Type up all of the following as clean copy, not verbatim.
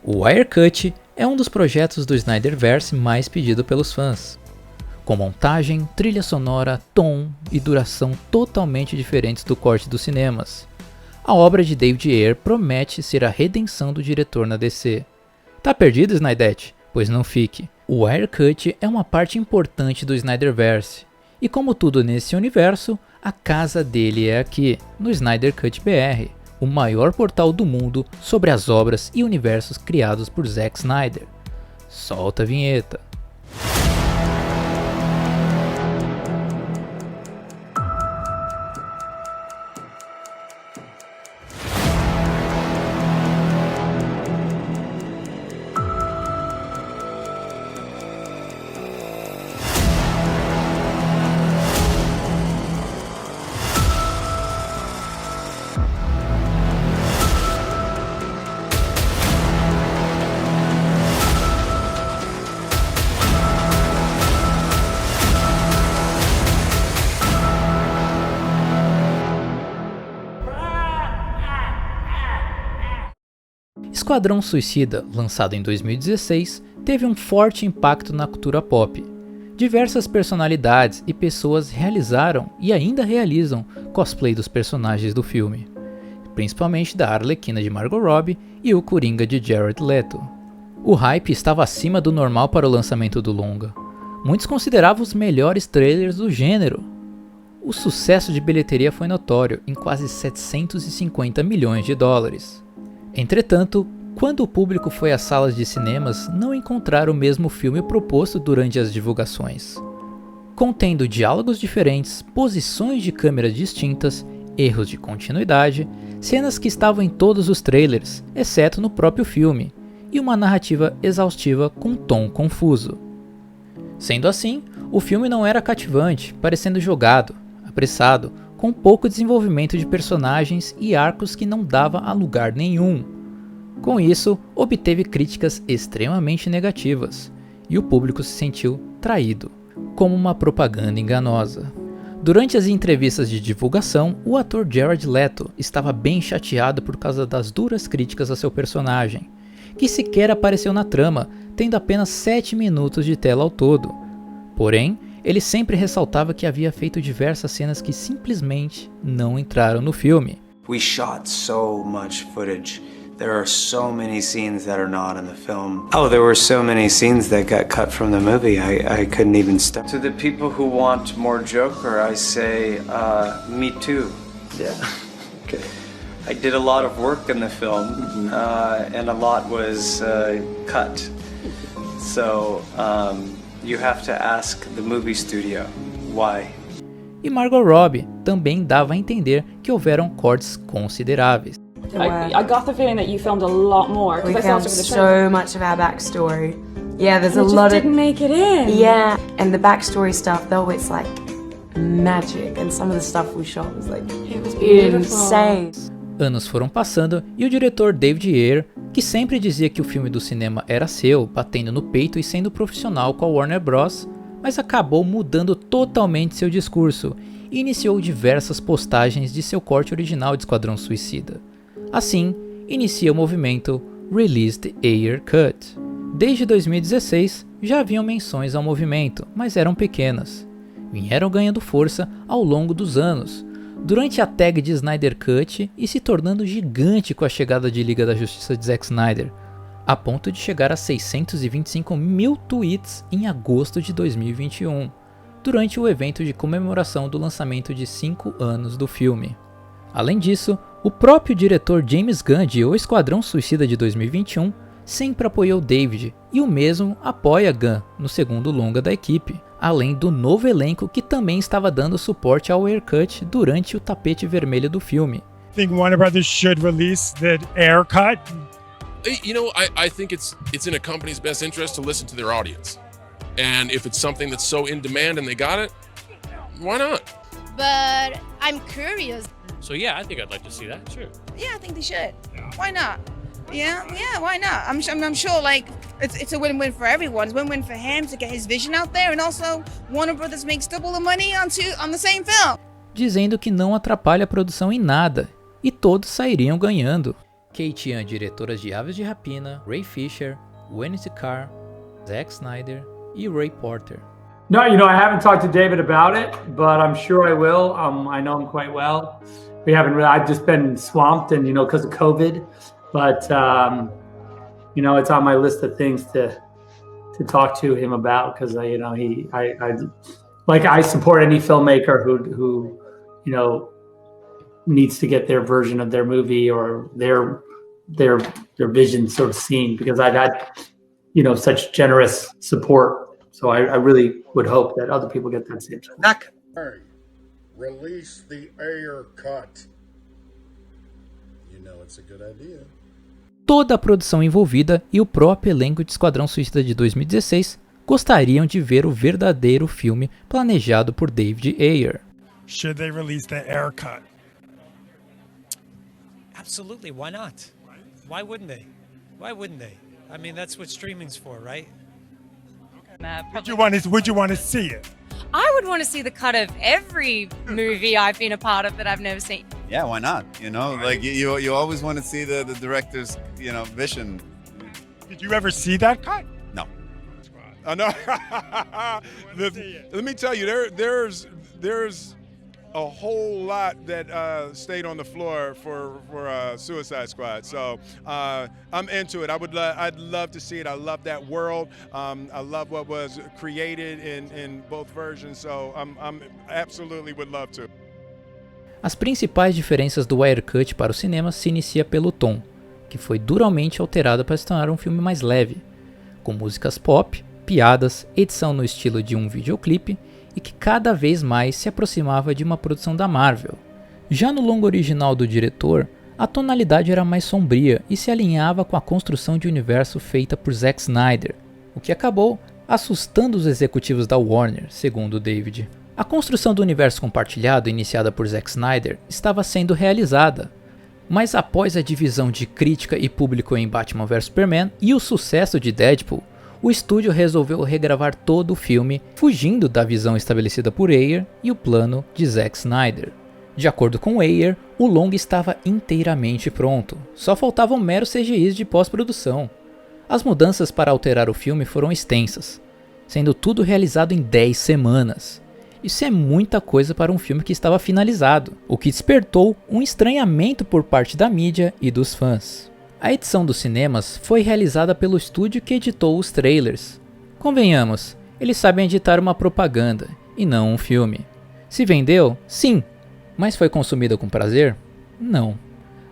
O Wirecut é um dos projetos do Snyderverse mais pedido pelos fãs, com montagem, trilha sonora, tom e duração totalmente diferentes do corte dos cinemas. A obra de David Ayer promete ser a redenção do diretor na DC. Tá perdido, Snydete? Pois não fique. O Wirecut é uma parte importante do Snyderverse, e como tudo nesse universo, a casa dele é aqui, no Snyder Cut BR, o maior portal do mundo sobre as obras e universos criados por Zack Snyder. Solta a vinheta. Esquadrão Suicida, lançado em 2016, teve um forte impacto na cultura pop. Diversas personalidades e pessoas realizaram e ainda realizam cosplay dos personagens do filme, principalmente da Arlequina de Margot Robbie e o Coringa de Jared Leto. O hype estava acima do normal para o lançamento do longa. Muitos consideravam os melhores trailers do gênero. O sucesso de bilheteria foi notório, em quase 750 milhões de dólares. Entretanto, quando o público foi às salas de cinemas, não encontraram o mesmo filme proposto durante as divulgações. Contendo diálogos diferentes, posições de câmera distintas, erros de continuidade, cenas que estavam em todos os trailers, exceto no próprio filme, e uma narrativa exaustiva com um tom confuso. Sendo assim, o filme não era cativante, parecendo jogado, apressado, com pouco desenvolvimento de personagens e arcos que não dava a lugar nenhum. Com isso, obteve críticas extremamente negativas, e o público se sentiu traído, como uma propaganda enganosa. Durante as entrevistas de divulgação, o ator Jared Leto estava bem chateado por causa das duras críticas a seu personagem, que sequer apareceu na trama, tendo apenas 7 minutos de tela ao todo. Porém, ele sempre ressaltava que havia feito diversas cenas que simplesmente não entraram no filme. We shot so much footage. There are so many scenes that are not in the film. Oh, there were so many scenes that got cut from the movie. I couldn't even stop. To the people who want more Joker, I say, me too. Yeah. Okay. I did a lot of work in the film, and a lot was cut. So, you have to ask the movie studio why. E Margot Robbie também dava a entender que houveram cortes consideráveis. I got the feeling that you filmed a lot more. We filmed so much of our backstory. Yeah, there's a lot of... didn't make it in. Yeah, and the backstory stuff though, it's like magic. And some of the stuff we shot was like It was beautiful. Insane. Anos foram passando e o diretor David Ayer, que sempre dizia que o filme do cinema era seu, batendo no peito e sendo profissional com a Warner Bros., mas acabou mudando totalmente seu discurso e iniciou diversas postagens de seu corte original de Esquadrão Suicida. Assim, inicia o movimento Release the Ayer Cut. Desde 2016, já haviam menções ao movimento, mas eram pequenas. Vieram ganhando força ao longo dos anos, durante a tag de Snyder Cut e se tornando gigante com a chegada de Liga da Justiça de Zack Snyder, a ponto de chegar a 625 mil tweets em agosto de 2021, durante o evento de comemoração do lançamento de 5 anos do filme. Além disso, o próprio diretor James Gunn de O Esquadrão Suicida de 2021 sempre apoiou David, e o mesmo apoia Gunn no segundo longa da equipe, além do novo elenco que também estava dando suporte ao Ayer Cut durante o tapete vermelho do filme. I think Warner Brothers should release the Ayer Cut. You know, I think it's in a company's best interest to listen to their audience. And if it's something that's so in demand and they got it, why not? But I'm curious. So yeah, I think I'd like to see that, sure. Yeah, I think they should. Why not? Yeah, why not? I'm sure like it's a win-win for everyone. It's a win-win for him to get his vision out there, and also Warner Brothers makes double the money on the same film. Dizendo que não atrapalha a produção em nada, e todos sairiam ganhando. Kate Yan, diretoras de Aves de Rapina, Ray Fisher, Wendy Carr, Zack Snyder e Ray Porter. No, I haven't talked to David about it, but I'm sure I will. I know him quite well. I've just been swamped and, because of COVID, but, it's on my list of things to talk to him about because, I support any filmmaker who needs to get their version of their movie or their vision sort of seen because I've had, such generous support. So I really would hope that other people get that same stuff. Release the Ayer cut. It's a good idea. Toda a produção envolvida e o próprio elenco de Esquadrão Suicida de 2016 gostariam de ver o verdadeiro filme planejado por David Ayer. Should they release the Ayer cut? Absolutely, why not? Why wouldn't they? I mean, that's what streaming's for, right? Would you want to see it? I would want to see the cut of every movie I've been a part of that I've never seen. Yeah, why not? You always want to see the director's, vision. Did you ever see that cut? No. No. Let me tell you, there's a whole lot that stayed on the floor for Suicide Squad. So I'm into it. I'd love to see it. I love that world. I love what was created in both versions. So I'm absolutely would love to. As principais diferenças do Ayer Cut para o cinema se inicia pelo tom, que foi duramente alterado para se tornar um filme mais leve, com músicas pop, piadas, edição no estilo de um videoclipe e que cada vez mais se aproximava de uma produção da Marvel. Já no longo original do diretor, a tonalidade era mais sombria e se alinhava com a construção de universo feita por Zack Snyder, o que acabou assustando os executivos da Warner, segundo David. A construção do universo compartilhado iniciada por Zack Snyder estava sendo realizada, mas após a divisão de crítica e público em Batman vs Superman e o sucesso de Deadpool, o estúdio resolveu regravar todo o filme, fugindo da visão estabelecida por Ayer e o plano de Zack Snyder. De acordo com Ayer, o longa estava inteiramente pronto, só faltavam meros CGIs de pós-produção. As mudanças para alterar o filme foram extensas, sendo tudo realizado em 10 semanas. Isso é muita coisa para um filme que estava finalizado, o que despertou um estranhamento por parte da mídia e dos fãs. A edição dos cinemas foi realizada pelo estúdio que editou os trailers. Convenhamos, eles sabem editar uma propaganda e não um filme. Se vendeu? Sim. Mas foi consumida com prazer? Não.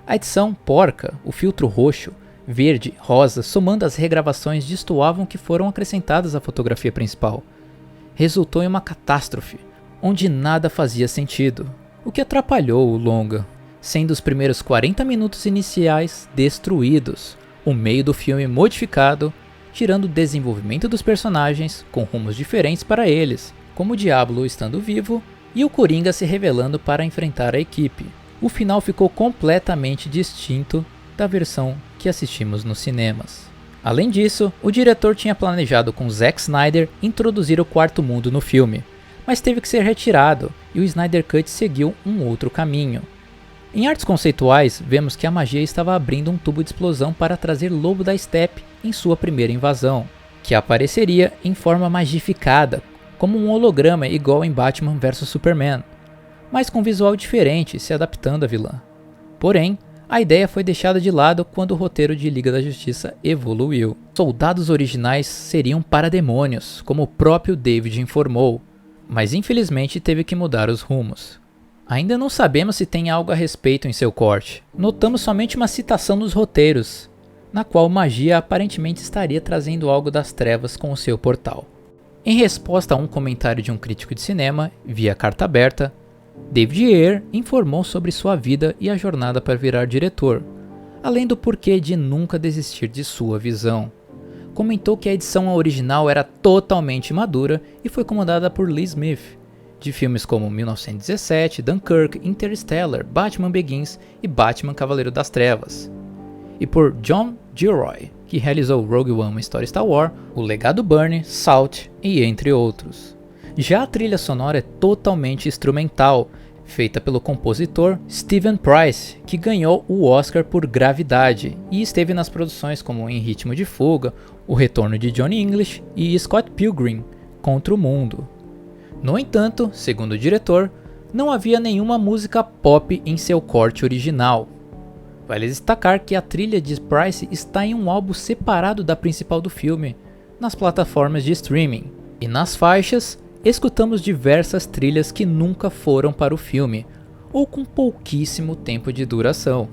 A edição porca, o filtro roxo, verde, rosa, somando as regravações destoavam que foram acrescentadas à fotografia principal. Resultou em uma catástrofe, onde nada fazia sentido, o que atrapalhou o longa, sendo os primeiros 40 minutos iniciais destruídos, o meio do filme modificado, tirando o desenvolvimento dos personagens com rumos diferentes para eles, como o Diablo estando vivo e o Coringa se revelando para enfrentar a equipe. O final ficou completamente distinto da versão que assistimos nos cinemas. Além disso, o diretor tinha planejado com Zack Snyder introduzir o quarto mundo no filme, mas teve que ser retirado e o Snyder Cut seguiu um outro caminho. Em artes conceituais, vemos que a magia estava abrindo um tubo de explosão para trazer Lobo da Steppe em sua primeira invasão, que apareceria em forma magificada, como um holograma igual em Batman vs Superman, mas com visual diferente, se adaptando à vilã. Porém, a ideia foi deixada de lado quando o roteiro de Liga da Justiça evoluiu. Soldados originais seriam parademônios, como o próprio David informou, mas infelizmente teve que mudar os rumos. Ainda não sabemos se tem algo a respeito em seu corte. Notamos somente uma citação nos roteiros, na qual magia aparentemente estaria trazendo algo das trevas com o seu portal. Em resposta a um comentário de um crítico de cinema, via carta aberta, David Ayer informou sobre sua vida e a jornada para virar diretor, além do porquê de nunca desistir de sua visão. Comentou que a edição original era totalmente madura e foi comandada por Lee Smith, de filmes como 1917, Dunkirk, Interstellar, Batman Begins e Batman Cavaleiro das Trevas, e por John Gilroy, que realizou Rogue One, Uma História Star Wars, O Legado Bourne, Salt e entre outros. Já a trilha sonora é totalmente instrumental, feita pelo compositor Steven Price, que ganhou o Oscar por Gravidade e esteve nas produções como Em Ritmo de Fuga, O Retorno de Johnny English e Scott Pilgrim, Contra o Mundo. No entanto, segundo o diretor, não havia nenhuma música pop em seu corte original. Vale destacar que a trilha de Price está em um álbum separado da principal do filme, nas plataformas de streaming, e nas faixas escutamos diversas trilhas que nunca foram para o filme, ou com pouquíssimo tempo de duração.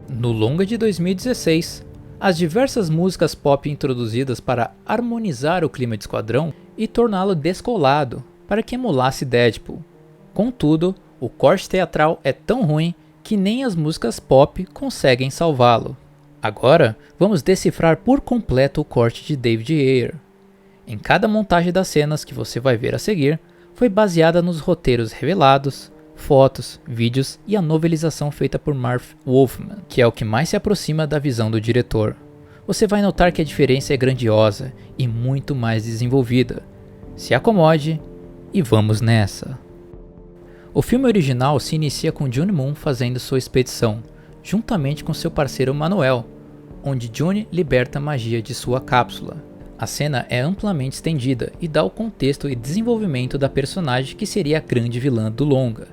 No longa de 2016, as diversas músicas pop introduzidas para harmonizar o clima de Esquadrão e torná-lo descolado, para que emulasse Deadpool. Contudo, o corte teatral é tão ruim que nem as músicas pop conseguem salvá-lo. Agora, vamos decifrar por completo o corte de David Ayer. Em cada montagem das cenas que você vai ver a seguir, foi baseada nos roteiros revelados, fotos, vídeos e a novelização feita por Marv Wolfman, que é o que mais se aproxima da visão do diretor. Você vai notar que a diferença é grandiosa e muito mais desenvolvida. Se acomode e vamos nessa. O filme original se inicia com Johnny Moon fazendo sua expedição, juntamente com seu parceiro Manuel, onde Johnny liberta a magia de sua cápsula. A cena é amplamente estendida e dá o contexto e desenvolvimento da personagem que seria a grande vilã do longa.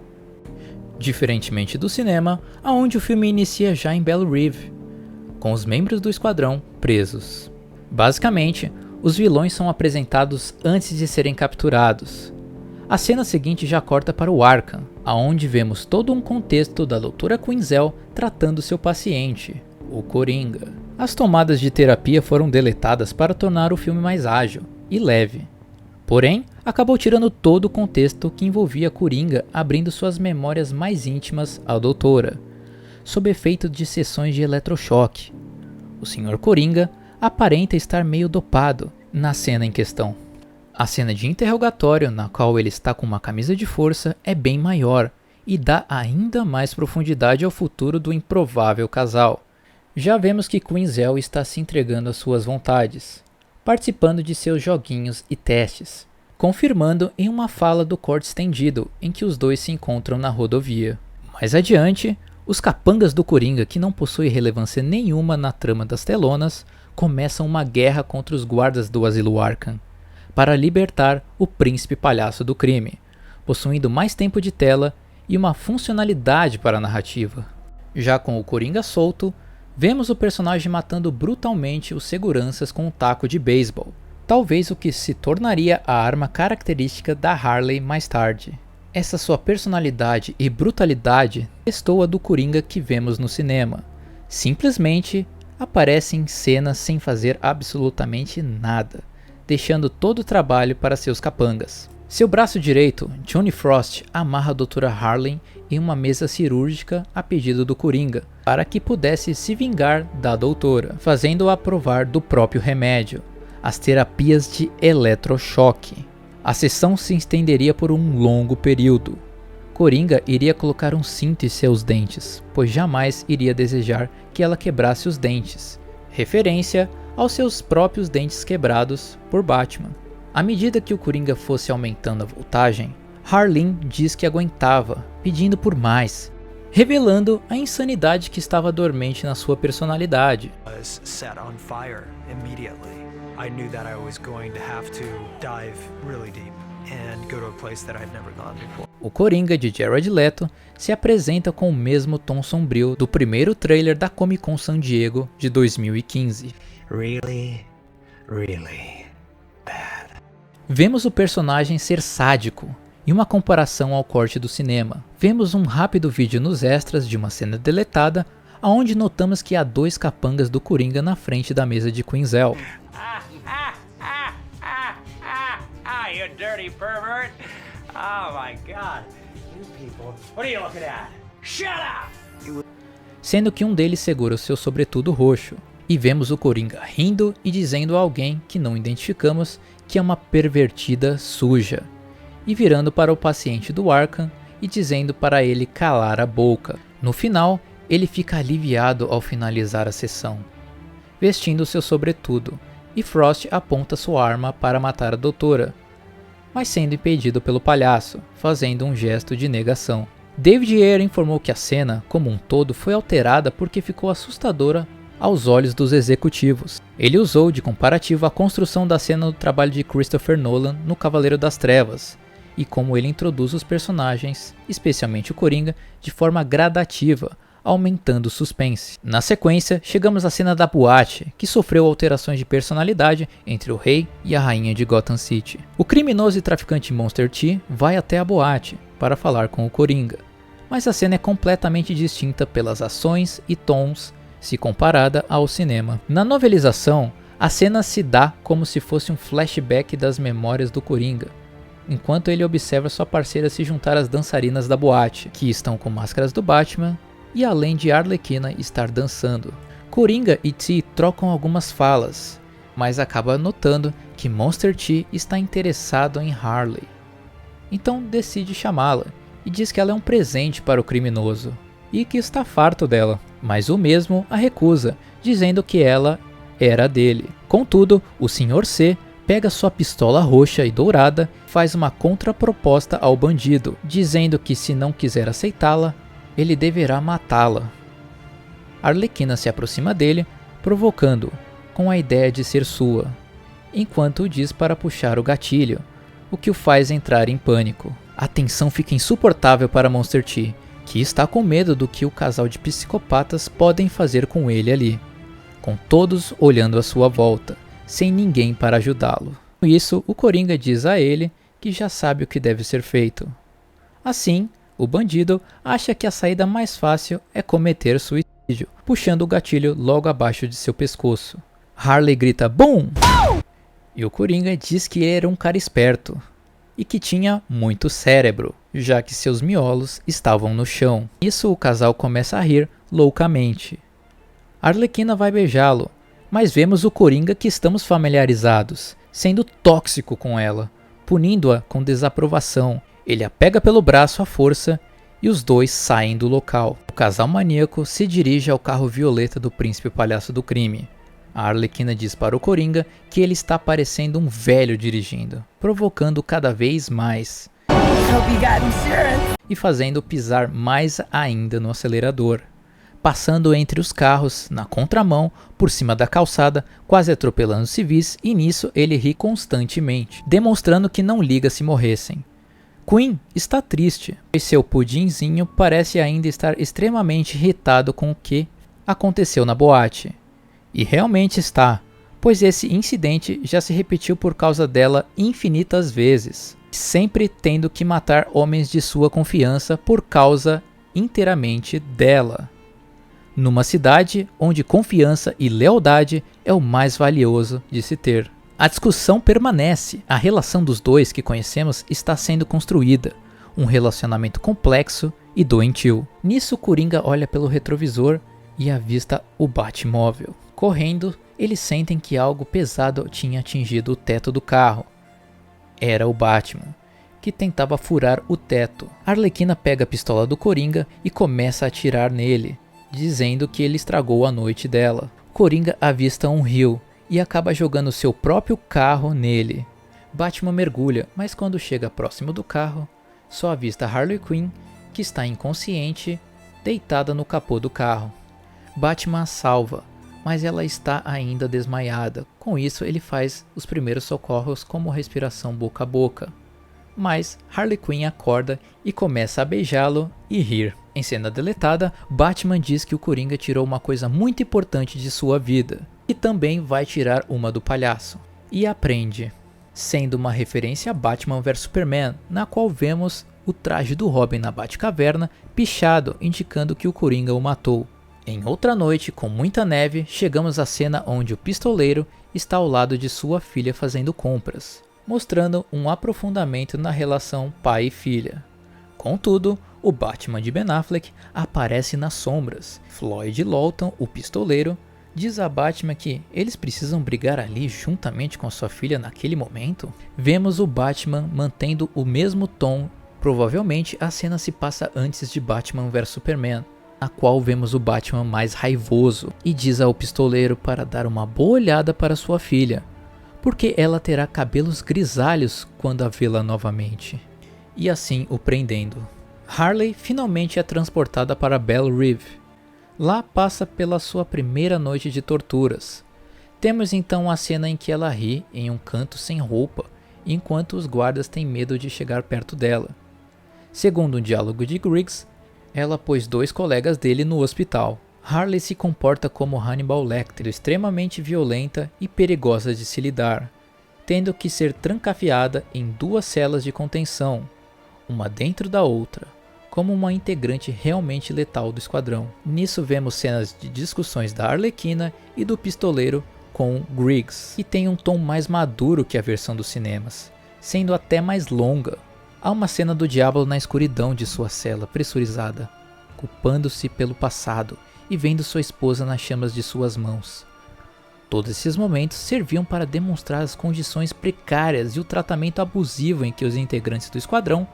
Diferentemente do cinema, onde o filme inicia já em Belle Reve, com os membros do esquadrão presos. Basicamente, os vilões são apresentados antes de serem capturados. A cena seguinte já corta para o Arkham, aonde vemos todo um contexto da Doutora Quinzel tratando seu paciente, o Coringa. As tomadas de terapia foram deletadas para tornar o filme mais ágil e leve. Porém, acabou tirando todo o contexto que envolvia Coringa abrindo suas memórias mais íntimas à Doutora, sob efeito de sessões de eletrochoque. O Sr. Coringa aparenta estar meio dopado na cena em questão. A cena de interrogatório, na qual ele está com uma camisa de força, é bem maior e dá ainda mais profundidade ao futuro do improvável casal. Já vemos que Quinzel está se entregando às suas vontades, participando de seus joguinhos e testes, confirmando em uma fala do corte estendido em que os dois se encontram na rodovia. Mais adiante, os capangas do Coringa, que não possuem relevância nenhuma na trama das telonas, começam uma guerra contra os guardas do Asilo Arkham, para libertar o príncipe palhaço do crime, possuindo mais tempo de tela e uma funcionalidade para a narrativa. Já com o Coringa solto, vemos o personagem matando brutalmente os seguranças com um taco de beisebol, talvez o que se tornaria a arma característica da Harley mais tarde. Essa sua personalidade e brutalidade destoa do Coringa que vemos no cinema. Simplesmente aparece em cenas sem fazer absolutamente nada, deixando todo o trabalho para seus capangas. Seu braço direito, Johnny Frost, amarra a Dra. Harley em uma mesa cirúrgica a pedido do Coringa, para que pudesse se vingar da doutora, fazendo-a provar do próprio remédio, as terapias de eletrochoque. A sessão se estenderia por um longo período. Coringa iria colocar um cinto em seus dentes, pois jamais iria desejar que ela quebrasse os dentes, referência aos seus próprios dentes quebrados por Batman. À medida que o Coringa fosse aumentando a voltagem, Harleen diz que aguentava, pedindo por mais, revelando a insanidade que estava dormente na sua personalidade. O Coringa de Jared Leto se apresenta com o mesmo tom sombrio do primeiro trailer da Comic Con San Diego de 2015. Really bad. Vemos o personagem ser sádico, em uma comparação ao corte do cinema. Vemos um rápido vídeo nos extras de uma cena deletada, onde notamos que há dois capangas do Coringa na frente da mesa de Quinzel. You dirty pervert! Oh my God! You people, what are you looking at? Shut up! Sendo que um deles segura o seu sobretudo roxo, e vemos o Coringa rindo e dizendo a alguém que não identificamos que é uma pervertida suja, e virando para o paciente do Arkham e dizendo para ele calar a boca. No final, ele fica aliviado ao finalizar a sessão, vestindo seu sobretudo, e Frost aponta sua arma para matar a doutora, mas sendo impedido pelo palhaço, fazendo um gesto de negação. David Ayer informou que a cena, como um todo, foi alterada porque ficou assustadora aos olhos dos executivos. Ele usou de comparativo a construção da cena do trabalho de Christopher Nolan no Cavaleiro das Trevas, e como ele introduz os personagens, especialmente o Coringa, de forma gradativa, aumentando o suspense. Na sequência, chegamos à cena da boate, que sofreu alterações de personalidade entre o rei e a rainha de Gotham City. O criminoso e traficante Monster T vai até a boate para falar com o Coringa, mas a cena é completamente distinta pelas ações e tons se comparada ao cinema. Na novelização, a cena se dá como se fosse um flashback das memórias do Coringa, enquanto ele observa sua parceira se juntar às dançarinas da boate, que estão com máscaras do Batman, e além de Arlequina estar dançando. Coringa e T trocam algumas falas, mas acaba notando que Monster T está interessado em Harley. Então decide chamá-la e diz que ela é um presente para o criminoso e que está farto dela, mas o mesmo a recusa, dizendo que ela era dele. Contudo, o Sr. C pega sua pistola roxa e dourada, faz uma contraproposta ao bandido, dizendo que se não quiser aceitá-la, ele deverá matá-la. Arlequina se aproxima dele, provocando-o com a ideia de ser sua, enquanto o diz para puxar o gatilho, o que o faz entrar em pânico. A tensão fica insuportável para Monster T, que está com medo do que o casal de psicopatas podem fazer com ele ali, com todos olhando à sua volta, sem ninguém para ajudá-lo. Com isso, o Coringa diz a ele que já sabe o que deve ser feito. Assim, o bandido acha que a saída mais fácil é cometer suicídio, puxando o gatilho logo abaixo de seu pescoço. Harley grita BOOM! E o Coringa diz que ele era um cara esperto e que tinha muito cérebro, já que seus miolos estavam no chão. Nisso o casal começa a rir loucamente. Arlequina vai beijá-lo, mas vemos o Coringa que estamos familiarizados, sendo tóxico com ela, punindo-a com desaprovação. Ele a pega pelo braço à força e os dois saem do local. O casal maníaco se dirige ao carro violeta do príncipe palhaço do crime. A Arlequina diz para o Coringa que ele está parecendo um velho dirigindo, provocando cada vez mais e fazendo pisar mais ainda no acelerador, passando entre os carros, na contramão, por cima da calçada, quase atropelando civis, e nisso ele ri constantemente, demonstrando que não liga se morressem. Queen está triste, pois seu pudinzinho parece ainda estar extremamente irritado com o que aconteceu na boate. E realmente está, pois esse incidente já se repetiu por causa dela infinitas vezes, sempre tendo que matar homens de sua confiança por causa inteiramente dela. Numa cidade onde confiança e lealdade é o mais valioso de se ter. A discussão permanece, a relação dos dois que conhecemos está sendo construída, um relacionamento complexo e doentio. Nisso Coringa olha pelo retrovisor e avista o Batmóvel. Correndo, eles sentem que algo pesado tinha atingido o teto do carro. Era o Batman, que tentava furar o teto. Arlequina pega a pistola do Coringa e começa a atirar nele, dizendo que ele estragou a noite dela. Coringa avista um rio e acaba jogando seu próprio carro nele. Batman mergulha, mas quando chega próximo do carro, só avista Harley Quinn, que está inconsciente, deitada no capô do carro. Batman a salva, mas ela está ainda desmaiada. Com isso, ele faz os primeiros socorros como respiração boca a boca. Mas Harley Quinn acorda e começa a beijá-lo e rir. Em cena deletada, Batman diz que o Coringa tirou uma coisa muito importante de sua vida, e também vai tirar uma do palhaço, e aprende, sendo uma referência a Batman vs Superman, na qual vemos o traje do Robin na Batcaverna pichado, indicando que o Coringa o matou. Em outra noite, com muita neve, chegamos à cena onde o pistoleiro está ao lado de sua filha fazendo compras, mostrando um aprofundamento na relação pai e filha. Contudo, o Batman de Ben Affleck aparece nas sombras. Floyd Lawton, o pistoleiro, diz a Batman que eles precisam brigar ali juntamente com sua filha naquele momento. Vemos o Batman mantendo o mesmo tom Provavelmente a cena se passa antes de Batman vs Superman, na qual vemos o Batman mais raivoso e diz ao pistoleiro para dar uma boa olhada para sua filha, porque ela terá cabelos grisalhos quando a vê-la novamente, e assim o prendendo. Harley finalmente é transportada para Belle Reve. Lá passa pela sua primeira noite de torturas. Temos então a cena em que ela ri em um canto sem roupa, enquanto os guardas têm medo de chegar perto dela. Segundo um diálogo de Griggs, ela pôs 2 colegas dele no hospital. Harley se comporta como Hannibal Lecter, extremamente violenta e perigosa de se lidar, tendo que ser trancafiada em 2 celas de contenção, uma dentro da outra, como uma integrante realmente letal do esquadrão. Nisso vemos cenas de discussões da Arlequina e do pistoleiro com Griggs, que tem um tom mais maduro que a versão dos cinemas, sendo até mais longa. Há uma cena do Diablo na escuridão de sua cela pressurizada, culpando-se pelo passado e vendo sua esposa nas chamas de suas mãos. Todos esses momentos serviam para demonstrar as condições precárias e o tratamento abusivo em que os integrantes do esquadrão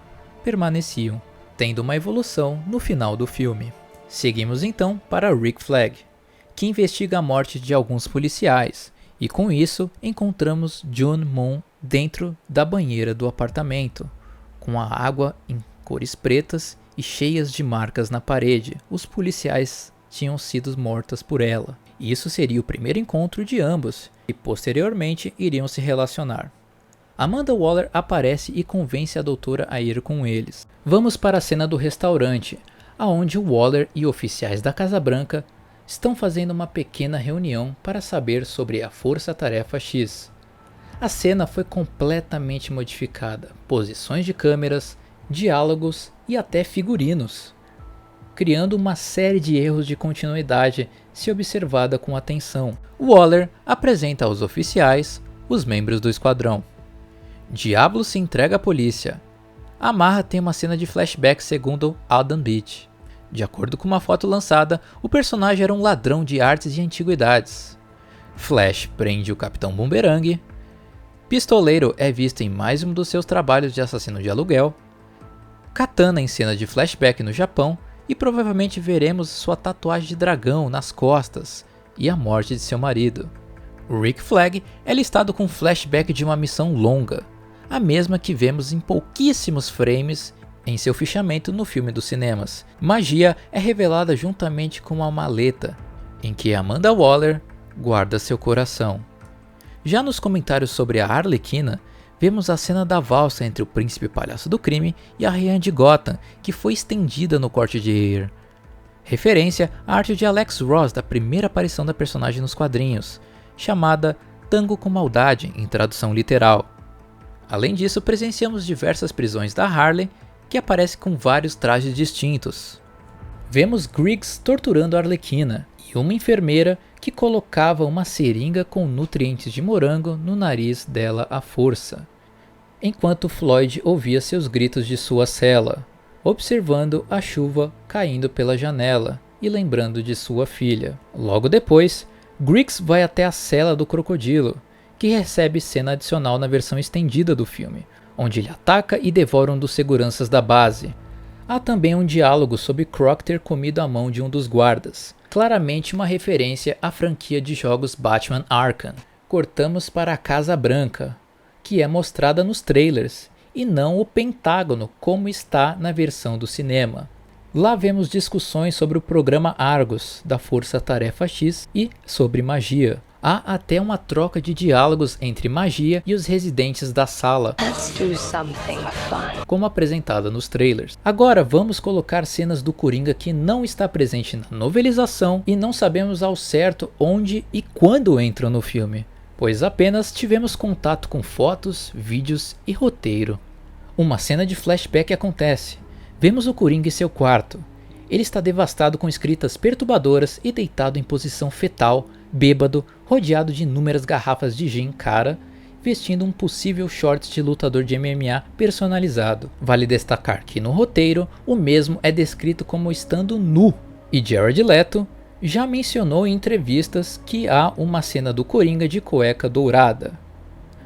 permaneciam, tendo uma evolução no final do filme. Seguimos então para Rick Flag, que investiga a morte de alguns policiais, e com isso encontramos June Moon dentro da banheira do apartamento, com a água em cores pretas e cheias de marcas na parede. Os policiais tinham sido mortas por ela. Isso seria o primeiro encontro de ambos, e posteriormente iriam se relacionar. Amanda Waller aparece e convence a doutora a ir com eles. Vamos para a cena do restaurante, aonde Waller e oficiais da Casa Branca estão fazendo uma pequena reunião para saber sobre a Força Tarefa X. A cena foi completamente modificada, posições de câmeras, diálogos e até figurinos, criando uma série de erros de continuidade se observada com atenção. Waller apresenta aos oficiais os membros do esquadrão. Diablo se entrega à polícia. Amarra tem uma cena de flashback segundo Adam Beach. De acordo com uma foto lançada, o personagem era um ladrão de artes e antiguidades. Flash prende o Capitão Boomerang. Pistoleiro é visto em mais um dos seus trabalhos de assassino de aluguel. Katana em cena de flashback no Japão, e provavelmente veremos sua tatuagem de dragão nas costas e a morte de seu marido. Rick Flag é listado com flashback de uma missão longa, a mesma que vemos em pouquíssimos frames em seu fichamento no filme dos cinemas. Magia é revelada juntamente com uma maleta, em que Amanda Waller guarda seu coração. Já nos comentários sobre a Arlequina, vemos a cena da valsa entre o príncipe palhaço do crime e a rainha de Gotham, que foi estendida no corte de Ayer. Referência à arte de Alex Ross da primeira aparição da personagem nos quadrinhos, chamada Tango com Maldade, em tradução literal. Além disso, presenciamos diversas prisões da Harley, que aparece com vários trajes distintos. Vemos Griggs torturando a Arlequina e uma enfermeira que colocava uma seringa com nutrientes de morango no nariz dela à força, enquanto Floyd ouvia seus gritos de sua cela, observando a chuva caindo pela janela e lembrando de sua filha. Logo depois, Griggs vai até a cela do crocodilo, que recebe cena adicional na versão estendida do filme, onde ele ataca e devora um dos seguranças da base. Há também um diálogo sobre Croc ter comido a mão de um dos guardas, claramente uma referência à franquia de jogos Batman Arkham. Cortamos para a Casa Branca, que é mostrada nos trailers, e não o Pentágono como está na versão do cinema. Lá vemos discussões sobre o programa Argus da Força Tarefa X e sobre magia. Há até uma troca de diálogos entre magia e os residentes da sala, como apresentada nos trailers. Agora vamos colocar cenas do Coringa que não está presente na novelização e não sabemos ao certo onde e quando entram no filme, pois apenas tivemos contato com fotos, vídeos e roteiro. Uma cena de flashback acontece. Vemos o Coringa em seu quarto. Ele está devastado com escritas perturbadoras e deitado em posição fetal, bêbado, rodeado de inúmeras garrafas de gin cara, vestindo um possível shorts de lutador de MMA personalizado. Vale destacar que no roteiro, o mesmo é descrito como estando nu, e Jared Leto já mencionou em entrevistas que há uma cena do Coringa de cueca dourada.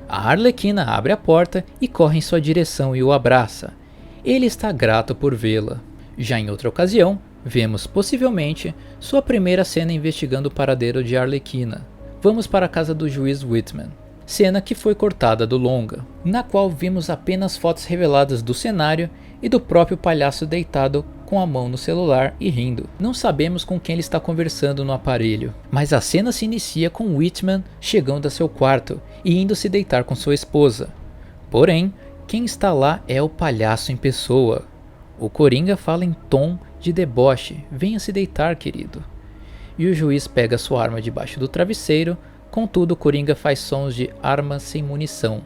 A Arlequina abre a porta e corre em sua direção e o abraça. ele está grato por vê-la. Já em outra ocasião, vemos possivelmente sua primeira cena investigando o paradeiro de Arlequina. Vamos para a casa do juiz Whitman, cena que foi cortada do longa, na qual vimos apenas fotos reveladas do cenário e do próprio palhaço deitado com a mão no celular e rindo. Não sabemos com quem ele está conversando no aparelho, mas a cena se inicia com Whitman chegando a seu quarto e indo se deitar com sua esposa. Porém, quem está lá é o palhaço em pessoa. O Coringa fala em tom de deboche: venha se deitar, querido. E o juiz pega sua arma debaixo do travesseiro, contudo o Coringa faz sons de arma sem munição,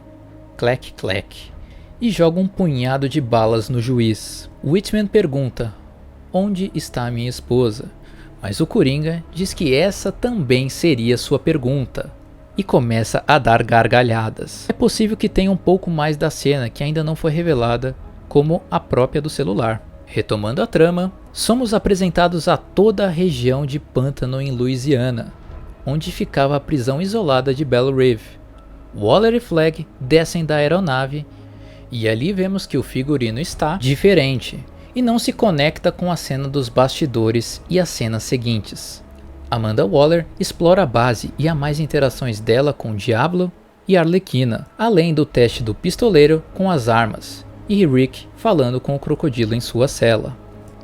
clec clec, e joga um punhado de balas no juiz. Whitman pergunta: onde está a minha esposa? Mas o Coringa diz que essa também seria sua pergunta, e começa a dar gargalhadas. É possível que tenha um pouco mais da cena que ainda não foi revelada, como a própria do celular. Retomando a trama, somos apresentados a toda a região de pântano em Louisiana, onde ficava a prisão isolada de Belle Reve. Waller e Flag descem da aeronave e ali vemos que o figurino está diferente e não se conecta com a cena dos bastidores e as cenas seguintes. Amanda Waller explora a base e há mais interações dela com Diablo e Arlequina, além do teste do pistoleiro com as armas, e Rick falando com o crocodilo em sua cela.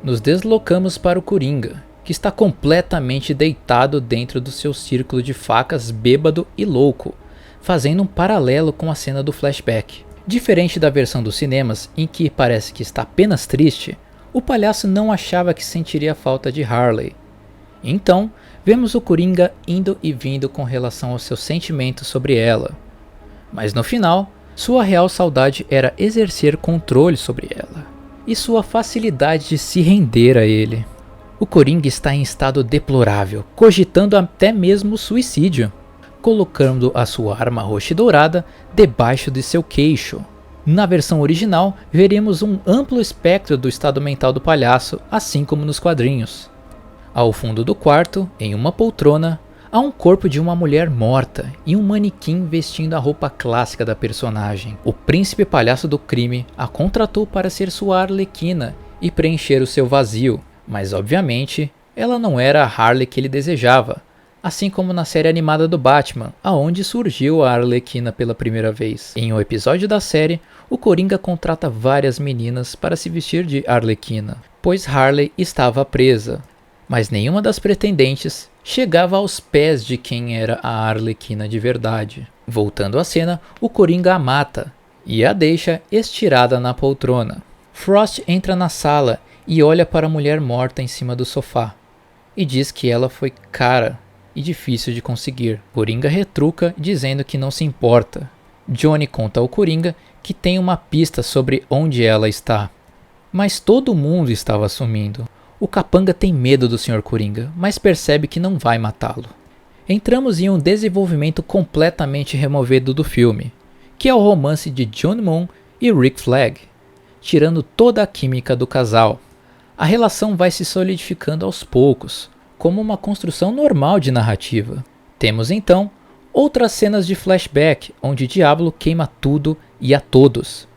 Nos deslocamos para o Coringa, que está completamente deitado dentro do seu círculo de facas, bêbado e louco, fazendo um paralelo com a cena do flashback. Diferente da versão dos cinemas, em que parece que está apenas triste, o palhaço não achava que sentiria falta de Harley. Então, vemos o Coringa indo e vindo com relação aos seus sentimentos sobre ela. Mas no final, sua real saudade era exercer controle sobre ela, e sua facilidade de se render a ele. O Coringa está em estado deplorável, cogitando até mesmo suicídio, colocando a sua arma roxa e dourada debaixo de seu queixo. Na versão original, veremos um amplo espectro do estado mental do palhaço, assim como nos quadrinhos. Ao fundo do quarto, em uma poltrona, há um corpo de uma mulher morta e um manequim vestindo a roupa clássica da personagem. O príncipe palhaço do crime a contratou para ser sua Arlequina e preencher o seu vazio, mas obviamente ela não era a Harley que ele desejava, assim como na série animada do Batman, aonde surgiu a Arlequina pela primeira vez. Em um episódio da série, o Coringa contrata várias meninas para se vestir de Arlequina, pois Harley estava presa, mas nenhuma das pretendentes chegava aos pés de quem era a Arlequina de verdade. Voltando à cena, o Coringa a mata e a deixa estirada na poltrona. Frost entra na sala e olha para a mulher morta em cima do sofá e diz que ela foi cara e difícil de conseguir. Coringa retruca dizendo que não se importa. Johnny conta ao Coringa que tem uma pista sobre onde ela está, mas todo mundo estava sumindo. O capanga tem medo do Sr. Coringa, mas percebe que não vai matá-lo. Entramos em um desenvolvimento completamente removido do filme, que é o romance de John Moon e Rick Flag, tirando toda a química do casal. A relação vai se solidificando aos poucos, como uma construção normal de narrativa. Temos então outras cenas de flashback, onde Diablo queima tudo e a todos.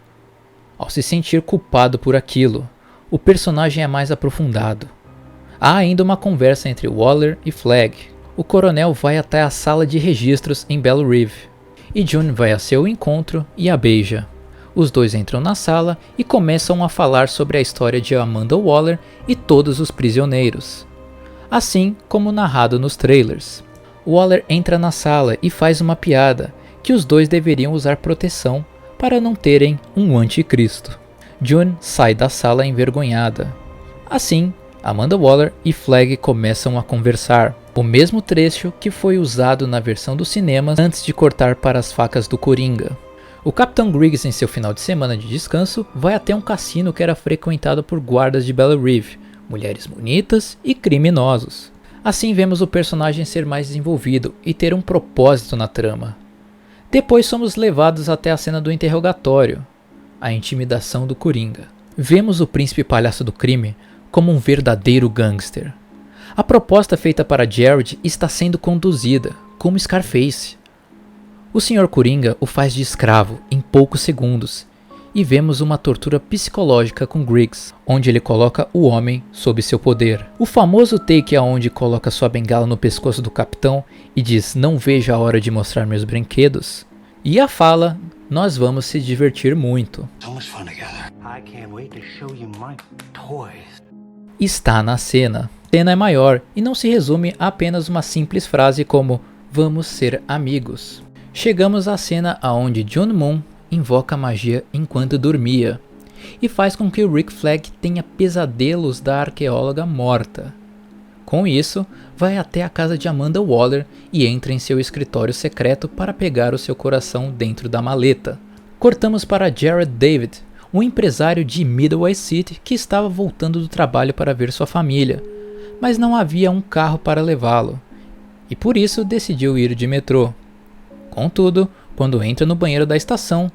Ao se sentir culpado por aquilo, o personagem é mais aprofundado. Há ainda uma conversa entre Waller e Flag. O coronel vai até a sala de registros em Belle Reve, e June vai a seu encontro e a beija. Os dois entram na sala e começam a falar sobre a história de Amanda Waller e todos os prisioneiros, assim como narrado nos trailers. Waller entra na sala e faz uma piada que os dois deveriam usar proteção para não terem um anticristo. June sai da sala envergonhada. Assim, Amanda Waller e Flag começam a conversar, o mesmo trecho que foi usado na versão dos cinemas antes de cortar para as facas do Coringa. O Capitão Griggs, em seu final de semana de descanso, vai até um cassino que era frequentado por guardas de Belle Reve, mulheres bonitas e criminosos. Assim vemos o personagem ser mais desenvolvido e ter um propósito na trama. Depois somos levados até a cena do interrogatório, a intimidação do Coringa. Vemos o príncipe palhaço do crime como um verdadeiro gangster. A proposta feita para Jared está sendo conduzida, como Scarface. O Sr. Coringa o faz de escravo em poucos segundos, e vemos uma tortura psicológica com Griggs, onde ele coloca o homem sob seu poder. O famoso take onde coloca sua bengala no pescoço do capitão e diz "não vejo a hora de mostrar meus brinquedos", e a fala "nós vamos se divertir muito", está na cena. A cena é maior e não se resume a apenas uma simples frase como "vamos ser amigos". Chegamos à cena onde John Moon invoca a magia enquanto dormia e faz com que o Rick Flag tenha pesadelos da arqueóloga morta. Com isso, vai até a casa de Amanda Waller e entra em seu escritório secreto para pegar o seu coração dentro da maleta. Cortamos para Jared David, um empresário de Midway City que estava voltando do trabalho para ver sua família, mas não havia um carro para levá-lo, e por isso decidiu ir de metrô. Contudo, quando entra no banheiro da estação,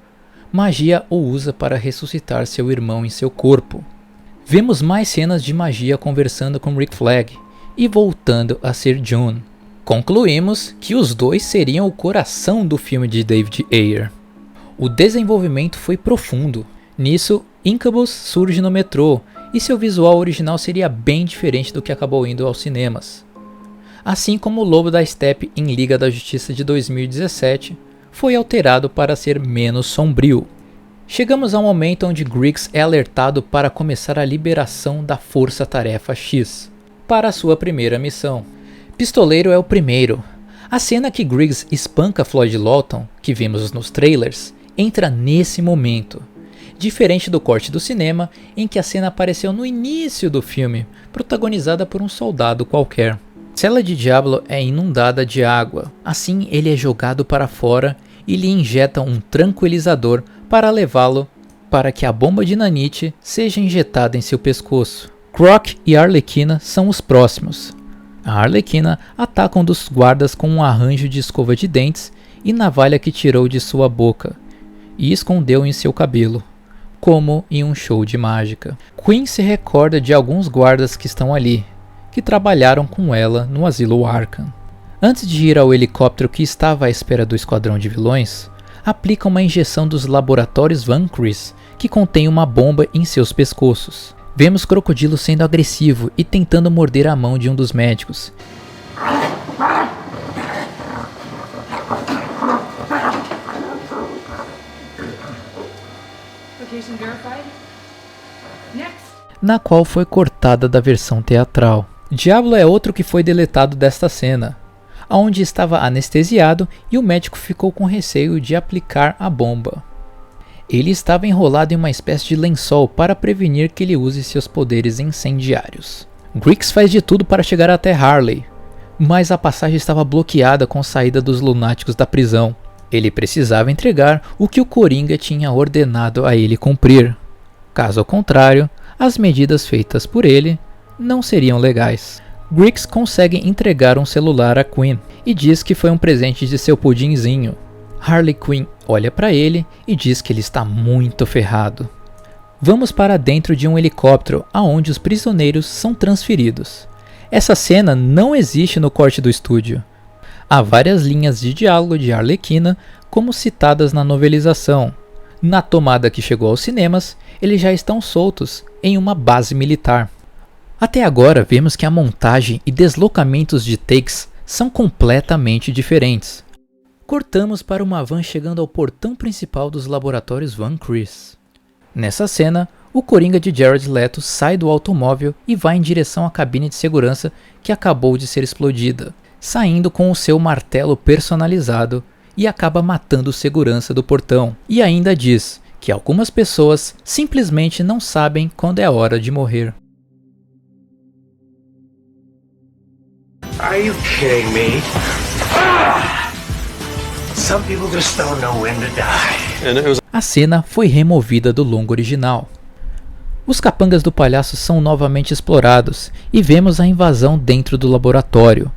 magia o usa para ressuscitar seu irmão em seu corpo. Vemos mais cenas de magia conversando com Rick Flag e voltando a ser John. Concluímos que os dois seriam o coração do filme de David Ayer. O desenvolvimento foi profundo. Nisso, Incubus surge no metrô e seu visual original seria bem diferente do que acabou indo aos cinemas. Assim como o Lobo da Steppe em Liga da Justiça de 2017 foi alterado para ser menos sombrio. Chegamos ao momento onde Griggs é alertado para começar a liberação da Força Tarefa X para sua primeira missão. Pistoleiro é o primeiro. A cena que Griggs espanca Floyd Lawton, que vimos nos trailers, entra nesse momento. Diferente do corte do cinema, em que a cena apareceu no início do filme, protagonizada por um soldado qualquer. A cela de Diablo é inundada de água, assim ele é jogado para fora e lhe injeta um tranquilizador para levá-lo para que a bomba de nanite seja injetada em seu pescoço. Croc e Arlequina são os próximos. A Arlequina ataca um dos guardas com um arranjo de escova de dentes e navalha que tirou de sua boca e escondeu em seu cabelo, como em um show de mágica. Queen se recorda de alguns guardas que estão ali, que trabalharam com ela no asilo Arkham. Antes de ir ao helicóptero que estava à espera do esquadrão de vilões, aplica uma injeção dos laboratórios Van Chris, que contém uma bomba em seus pescoços. Vemos Crocodilo sendo agressivo e tentando morder a mão de um dos médicos. Na qual foi cortada da versão teatral. Diablo é outro que foi deletado desta cena, onde estava anestesiado e o médico ficou com receio de aplicar a bomba. Ele estava enrolado em uma espécie de lençol para prevenir que ele use seus poderes incendiários. Griggs faz de tudo para chegar até Harley, mas a passagem estava bloqueada com a saída dos lunáticos da prisão. Ele precisava entregar o que o Coringa tinha ordenado a ele cumprir. Caso contrário, as medidas feitas por ele não seriam legais. Griggs consegue entregar um celular a Queen e diz que foi um presente de seu pudinzinho. Harley Quinn olha para ele e diz que ele está muito ferrado. Vamos para dentro de um helicóptero aonde os prisioneiros são transferidos. Essa cena não existe no corte do estúdio. Há várias linhas de diálogo de Arlequina como citadas na novelização. Na tomada que chegou aos cinemas, eles já estão soltos em uma base militar. Até agora vemos que a montagem e deslocamentos de takes são completamente diferentes. Cortamos para uma van chegando ao portão principal dos laboratórios Van Chris. Nessa cena, o Coringa de Jared Leto sai do automóvel e vai em direção à cabine de segurança que acabou de ser explodida, saindo com o seu martelo personalizado e acaba matando o segurança do portão. E ainda diz que algumas pessoas simplesmente não sabem quando é a hora de morrer. Are you kidding me? Ah! Some people just don't know when to die. A cena foi removida do longo original. Os capangas do palhaço são novamente explorados e vemos a invasão dentro do laboratório.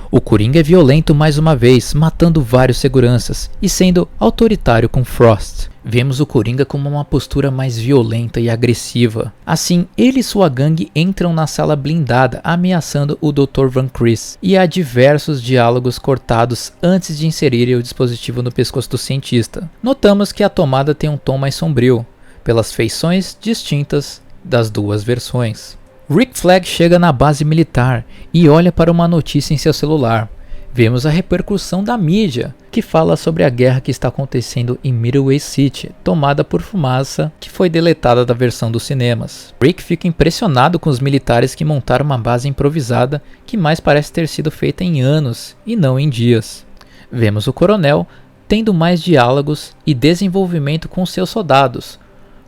O Coringa é violento mais uma vez, matando vários seguranças e sendo autoritário com Frost. Vemos o Coringa com uma postura mais violenta e agressiva. Assim, ele e sua gangue entram na sala blindada, ameaçando o Dr. Van Chris. E há diversos diálogos cortados antes de inserirem o dispositivo no pescoço do cientista. Notamos que a tomada tem um tom mais sombrio, pelas feições distintas das duas versões. Rick Flag chega na base militar e olha para uma notícia em seu celular. Vemos a repercussão da mídia, que fala sobre a guerra que está acontecendo em Midway City, tomada por fumaça que foi deletada da versão dos cinemas. Rick fica impressionado com os militares que montaram uma base improvisada que mais parece ter sido feita em anos e não em dias. Vemos o coronel tendo mais diálogos e desenvolvimento com seus soldados,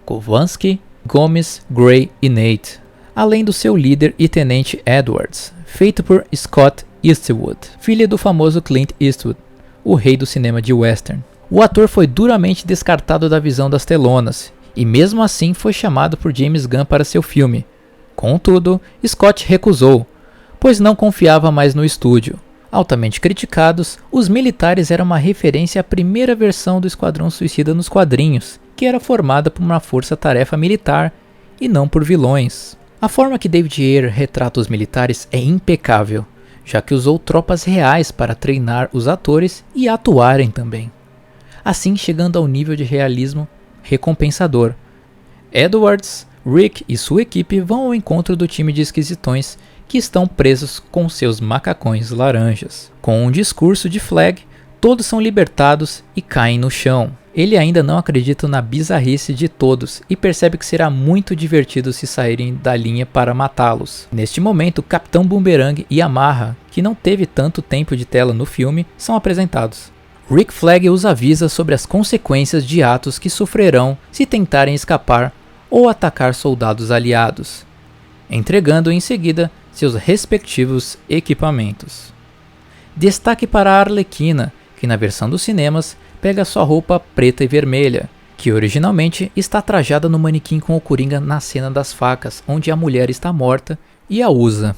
Kowalski, Gomes, Gray e Nate, além do seu líder e tenente Edwards, feito por Scott Eastwood, filho do famoso Clint Eastwood, o rei do cinema de western. O ator foi duramente descartado da visão das telonas, e mesmo assim foi chamado por James Gunn para seu filme. Contudo, Scott recusou, pois não confiava mais no estúdio. Altamente criticados, os militares eram uma referência à primeira versão do Esquadrão Suicida nos quadrinhos, que era formada por uma força-tarefa militar e não por vilões. A forma que David Ayer retrata os militares é impecável, já que usou tropas reais para treinar os atores e atuarem também, assim chegando ao nível de realismo recompensador. Edwards, Rick e sua equipe vão ao encontro do time de esquisitões que estão presos com seus macacões laranjas. Com um discurso de Flag, todos são libertados e caem no chão. Ele ainda não acredita na bizarrice de todos e percebe que será muito divertido se saírem da linha para matá-los. Neste momento, Capitão Boomerang e Amarra, que não teve tanto tempo de tela no filme, são apresentados. Rick Flag os avisa sobre as consequências de atos que sofrerão se tentarem escapar ou atacar soldados aliados, entregando em seguida seus respectivos equipamentos. Destaque para a Arlequina, que na versão dos cinemas pega sua roupa preta e vermelha, que originalmente está trajada no manequim com o Coringa na cena das facas, onde a mulher está morta, e a usa.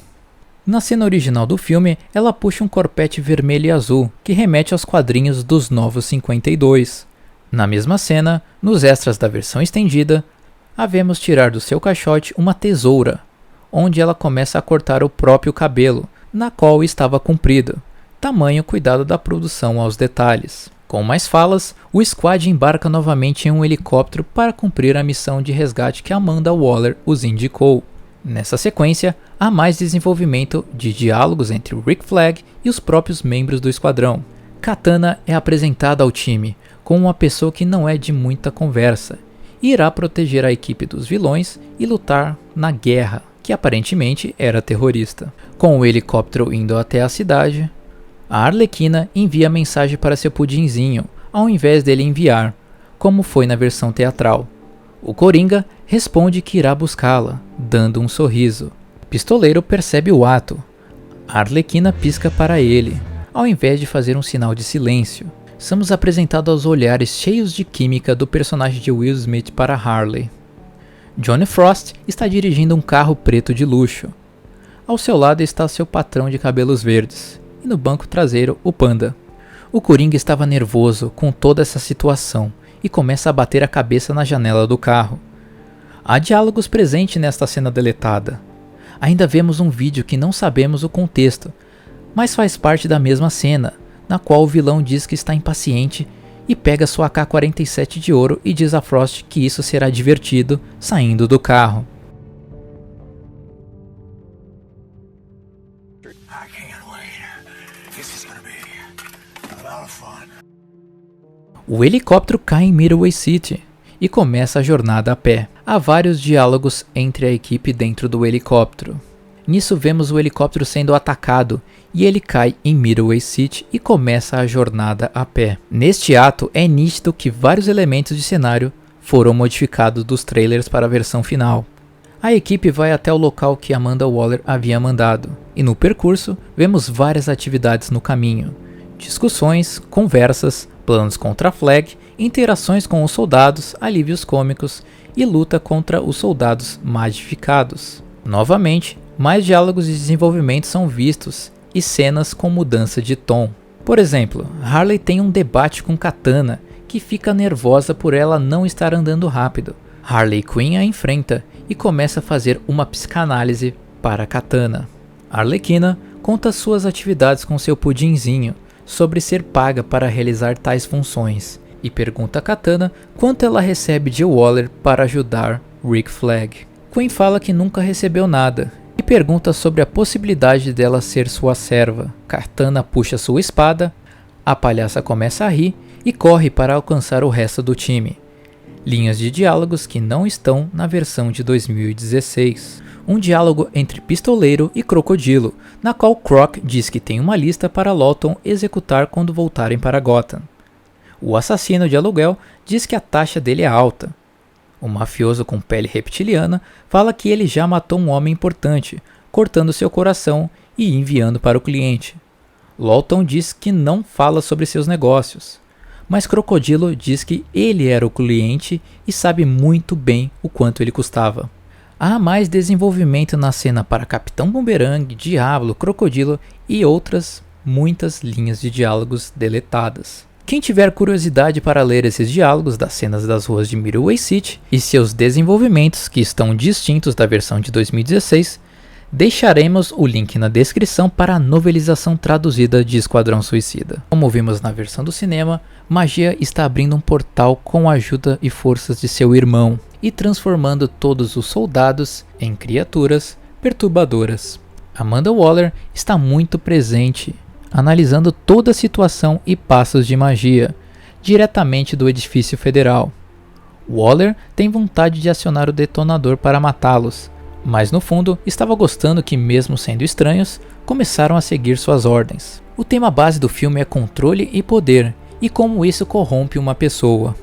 Na cena original do filme, ela puxa um corpete vermelho e azul, que remete aos quadrinhos dos Novos 52. Na mesma cena, nos extras da versão estendida, a vemos tirar do seu caixote uma tesoura, onde ela começa a cortar o próprio cabelo, na qual estava comprido, tamanho cuidado da produção aos detalhes. Com mais falas, o squad embarca novamente em um helicóptero para cumprir a missão de resgate que Amanda Waller os indicou. Nessa sequência, há mais desenvolvimento de diálogos entre Rick Flag e os próprios membros do esquadrão. Katana é apresentada ao time como uma pessoa que não é de muita conversa e irá proteger a equipe dos vilões e lutar na guerra, que aparentemente era terrorista. Com o helicóptero indo até a cidade, a Arlequina envia mensagem para seu pudinzinho, ao invés dele enviar, como foi na versão teatral. O Coringa responde que irá buscá-la, dando um sorriso. O pistoleiro percebe o ato. A Arlequina pisca para ele, ao invés de fazer um sinal de silêncio. Somos apresentados aos olhares cheios de química do personagem de Will Smith para Harley. Johnny Frost está dirigindo um carro preto de luxo. Ao seu lado está seu patrão de cabelos verdes, e no banco traseiro o Panda. O Coringa estava nervoso com toda essa situação e começa a bater a cabeça na janela do carro. Há diálogos presentes nesta cena deletada. Ainda vemos um vídeo que não sabemos o contexto, mas faz parte da mesma cena, na qual o vilão diz que está impaciente e pega sua AK-47 de ouro e diz a Frost que isso será divertido saindo do carro. O helicóptero cai em Midway City e começa a jornada a pé. Há vários diálogos entre a equipe dentro do helicóptero. Nisso vemos o helicóptero sendo atacado e ele cai em Midway City e começa a jornada a pé. Neste ato é nítido que vários elementos de cenário foram modificados dos trailers para a versão final. A equipe vai até o local que Amanda Waller havia mandado e no percurso vemos várias atividades no caminho. Discussões, conversas, planos contra a Flag, interações com os soldados, alívios cômicos e luta contra os soldados magificados. Novamente, mais diálogos e desenvolvimento são vistos e cenas com mudança de tom. Por exemplo, Harley tem um debate com Katana que fica nervosa por ela não estar andando rápido. Harley Quinn a enfrenta e começa a fazer uma psicanálise para Katana. Arlequina conta suas atividades com seu pudinzinho sobre ser paga para realizar tais funções e pergunta a Katana quanto ela recebe de Waller para ajudar Rick Flag. Queen fala que nunca recebeu nada e pergunta sobre a possibilidade dela ser sua serva. Katana puxa sua espada, a palhaça começa a rir e corre para alcançar o resto do time. Linhas de diálogos que não estão na versão de 2016. Um diálogo entre Pistoleiro e Crocodilo, na qual Croc diz que tem uma lista para Lawton executar quando voltarem para Gotham. O assassino de aluguel diz que a taxa dele é alta. O mafioso com pele reptiliana fala que ele já matou um homem importante, cortando seu coração e enviando para o cliente. Lawton diz que não fala sobre seus negócios, mas Crocodilo diz que ele era o cliente e sabe muito bem o quanto ele custava. Há mais desenvolvimento na cena para Capitão Boomerang, Diablo, Crocodilo e outras muitas linhas de diálogos deletadas. Quem tiver curiosidade para ler esses diálogos das cenas das ruas de Midway City e seus desenvolvimentos que estão distintos da versão de 2016, deixaremos o link na descrição para a novelização traduzida de Esquadrão Suicida. Como vimos na versão do cinema, Magia está abrindo um portal com a ajuda e forças de seu irmão e transformando todos os soldados em criaturas perturbadoras. Amanda Waller está muito presente, analisando toda a situação e passos de magia, diretamente do edifício federal. Waller tem vontade de acionar o detonador para matá-los, mas no fundo estava gostando que, mesmo sendo estranhos, começaram a seguir suas ordens. O tema base do filme é controle e poder, e como isso corrompe uma pessoa.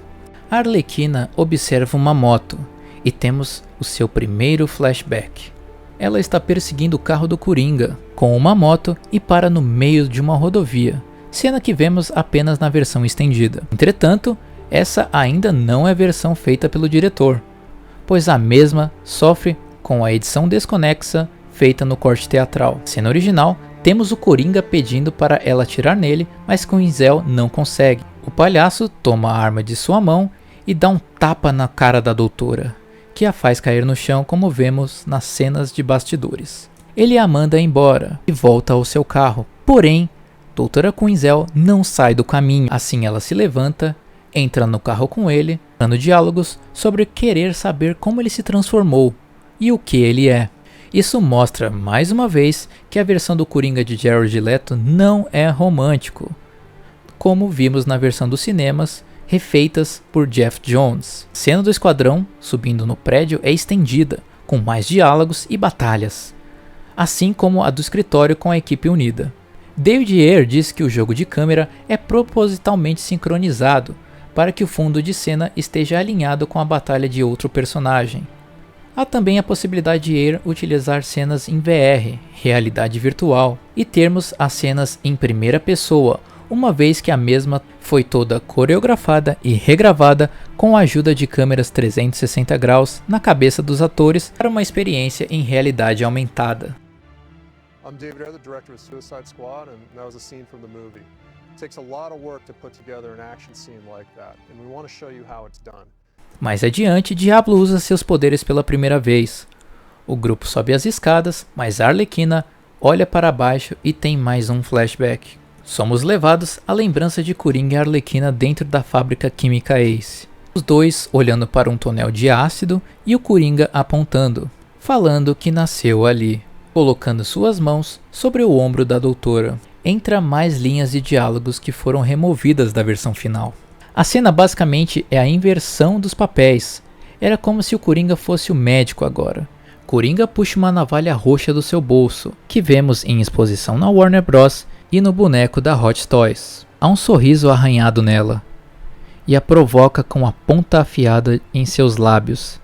A Arlequina observa uma moto, e temos o seu primeiro flashback. Ela está perseguindo o carro do Coringa, com uma moto, e para no meio de uma rodovia, cena que vemos apenas na versão estendida. Entretanto, essa ainda não é a versão feita pelo diretor, pois a mesma sofre com a edição desconexa feita no corte teatral. Cena original, temos o Coringa pedindo para ela atirar nele, mas Quinzel não consegue. O palhaço toma a arma de sua mão e dá um tapa na cara da doutora, que a faz cair no chão, como vemos nas cenas de bastidores. Ele a manda embora e volta ao seu carro, porém, doutora Quinzel não sai do caminho. Assim ela se levanta, entra no carro com ele, dando diálogos sobre querer saber como ele se transformou e o que ele é. Isso mostra mais uma vez que a versão do Coringa de Jared Leto não é romântico, como vimos na versão dos cinemas, refeitas por Jeff Jones. A cena do esquadrão subindo no prédio é estendida, com mais diálogos e batalhas, assim como a do escritório com a equipe unida. David Ayer diz que o jogo de câmera é propositalmente sincronizado, para que o fundo de cena esteja alinhado com a batalha de outro personagem. Há também a possibilidade de Ayer utilizar cenas em VR, realidade virtual, e termos as cenas em primeira pessoa, uma vez que a mesma foi toda coreografada e regravada com a ajuda de câmeras 360 graus na cabeça dos atores para uma experiência em realidade aumentada. I'm David Ayer, the director of Suicide Squad, and that was a scene from the movie. It takes a lot of work to put together an action scene like that, and we want to show you how it's done. Mais adiante, Diablo usa seus poderes pela primeira vez. O grupo sobe as escadas, mas Arlequina olha para baixo e tem mais um flashback. Somos levados à lembrança de Coringa e Arlequina dentro da fábrica química Ace. Os dois olhando para um tonel de ácido e o Coringa apontando, falando que nasceu ali, colocando suas mãos sobre o ombro da doutora. Entra mais linhas de diálogos que foram removidas da versão final. A cena basicamente é a inversão dos papéis. Era como se o Coringa fosse o médico agora. Coringa puxa uma navalha roxa do seu bolso, que vemos em exposição na Warner Bros. E no boneco da Hot Toys. Há um sorriso arranhado nela, e a provoca com a ponta afiada em seus lábios.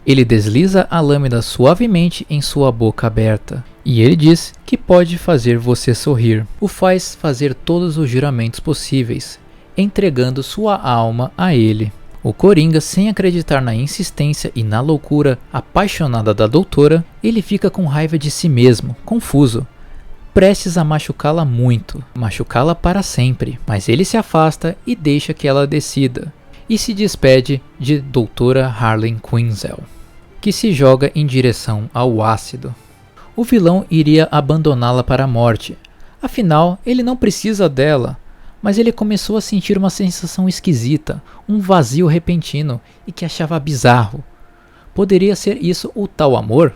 Ele desliza a lâmina suavemente em sua boca aberta, e ele diz que pode fazer você sorrir. O faz fazer todos os juramentos possíveis, entregando sua alma a ele. O Coringa, sem acreditar na insistência e na loucura apaixonada da doutora, ele fica com raiva de si mesmo, confuso, prestes a machucá-la muito, machucá-la para sempre, mas ele se afasta e deixa que ela decida, e se despede de doutora Harley Quinzel, que se joga em direção ao ácido. O vilão iria abandoná-la para a morte, afinal ele não precisa dela, mas ele começou a sentir uma sensação esquisita, um vazio repentino e que achava bizarro. Poderia ser isso o tal amor?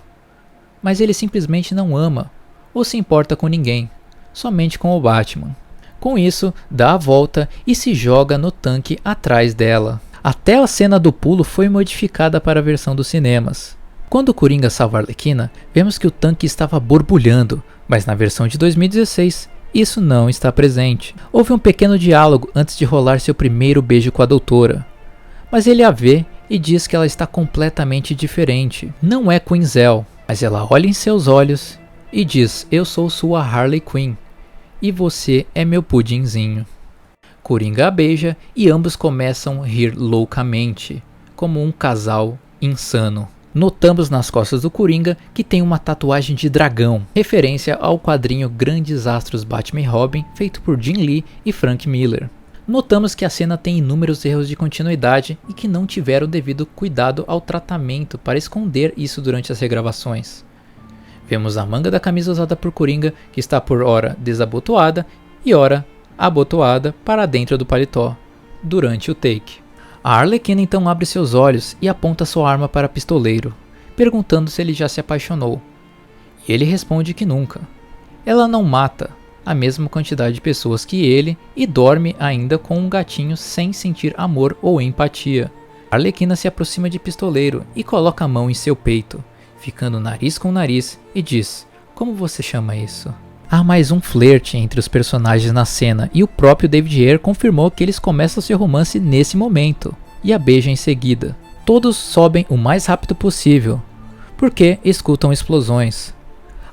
Mas ele simplesmente não ama ou se importa com ninguém, somente com o Batman. Com isso, dá a volta e se joga no tanque atrás dela. Até a cena do pulo foi modificada para a versão dos cinemas. Quando o Coringa salva a Arlequina, vemos que o tanque estava borbulhando, mas na versão de 2016, isso não está presente. Houve um pequeno diálogo antes de rolar seu primeiro beijo com a doutora, mas ele a vê e diz que ela está completamente diferente. Não é Quinzel, mas ela olha em seus olhos e diz: eu sou sua Harley Quinn, e você é meu pudinzinho. Coringa a beija e ambos começam a rir loucamente, como um casal insano. Notamos nas costas do Coringa que tem uma tatuagem de dragão, referência ao quadrinho Grandes Astros Batman e Robin, feito por Jim Lee e Frank Miller. Notamos que a cena tem inúmeros erros de continuidade e que não tiveram o devido cuidado ao tratamento para esconder isso durante as regravações. Vemos a manga da camisa usada por Coringa, que está por ora desabotoada e ora abotoada para dentro do paletó, durante o take. A Arlequina então abre seus olhos e aponta sua arma para o pistoleiro, perguntando se ele já se apaixonou. E ele responde que nunca. Ela não mata a mesma quantidade de pessoas que ele e dorme ainda com um gatinho sem sentir amor ou empatia. A Arlequina se aproxima de pistoleiro e coloca a mão em seu peito, ficando nariz com nariz, e diz: como você chama isso? Há mais um flerte entre os personagens na cena e o próprio David Ayer confirmou que eles começam seu romance nesse momento e a beija em seguida. Todos sobem o mais rápido possível, porque escutam explosões.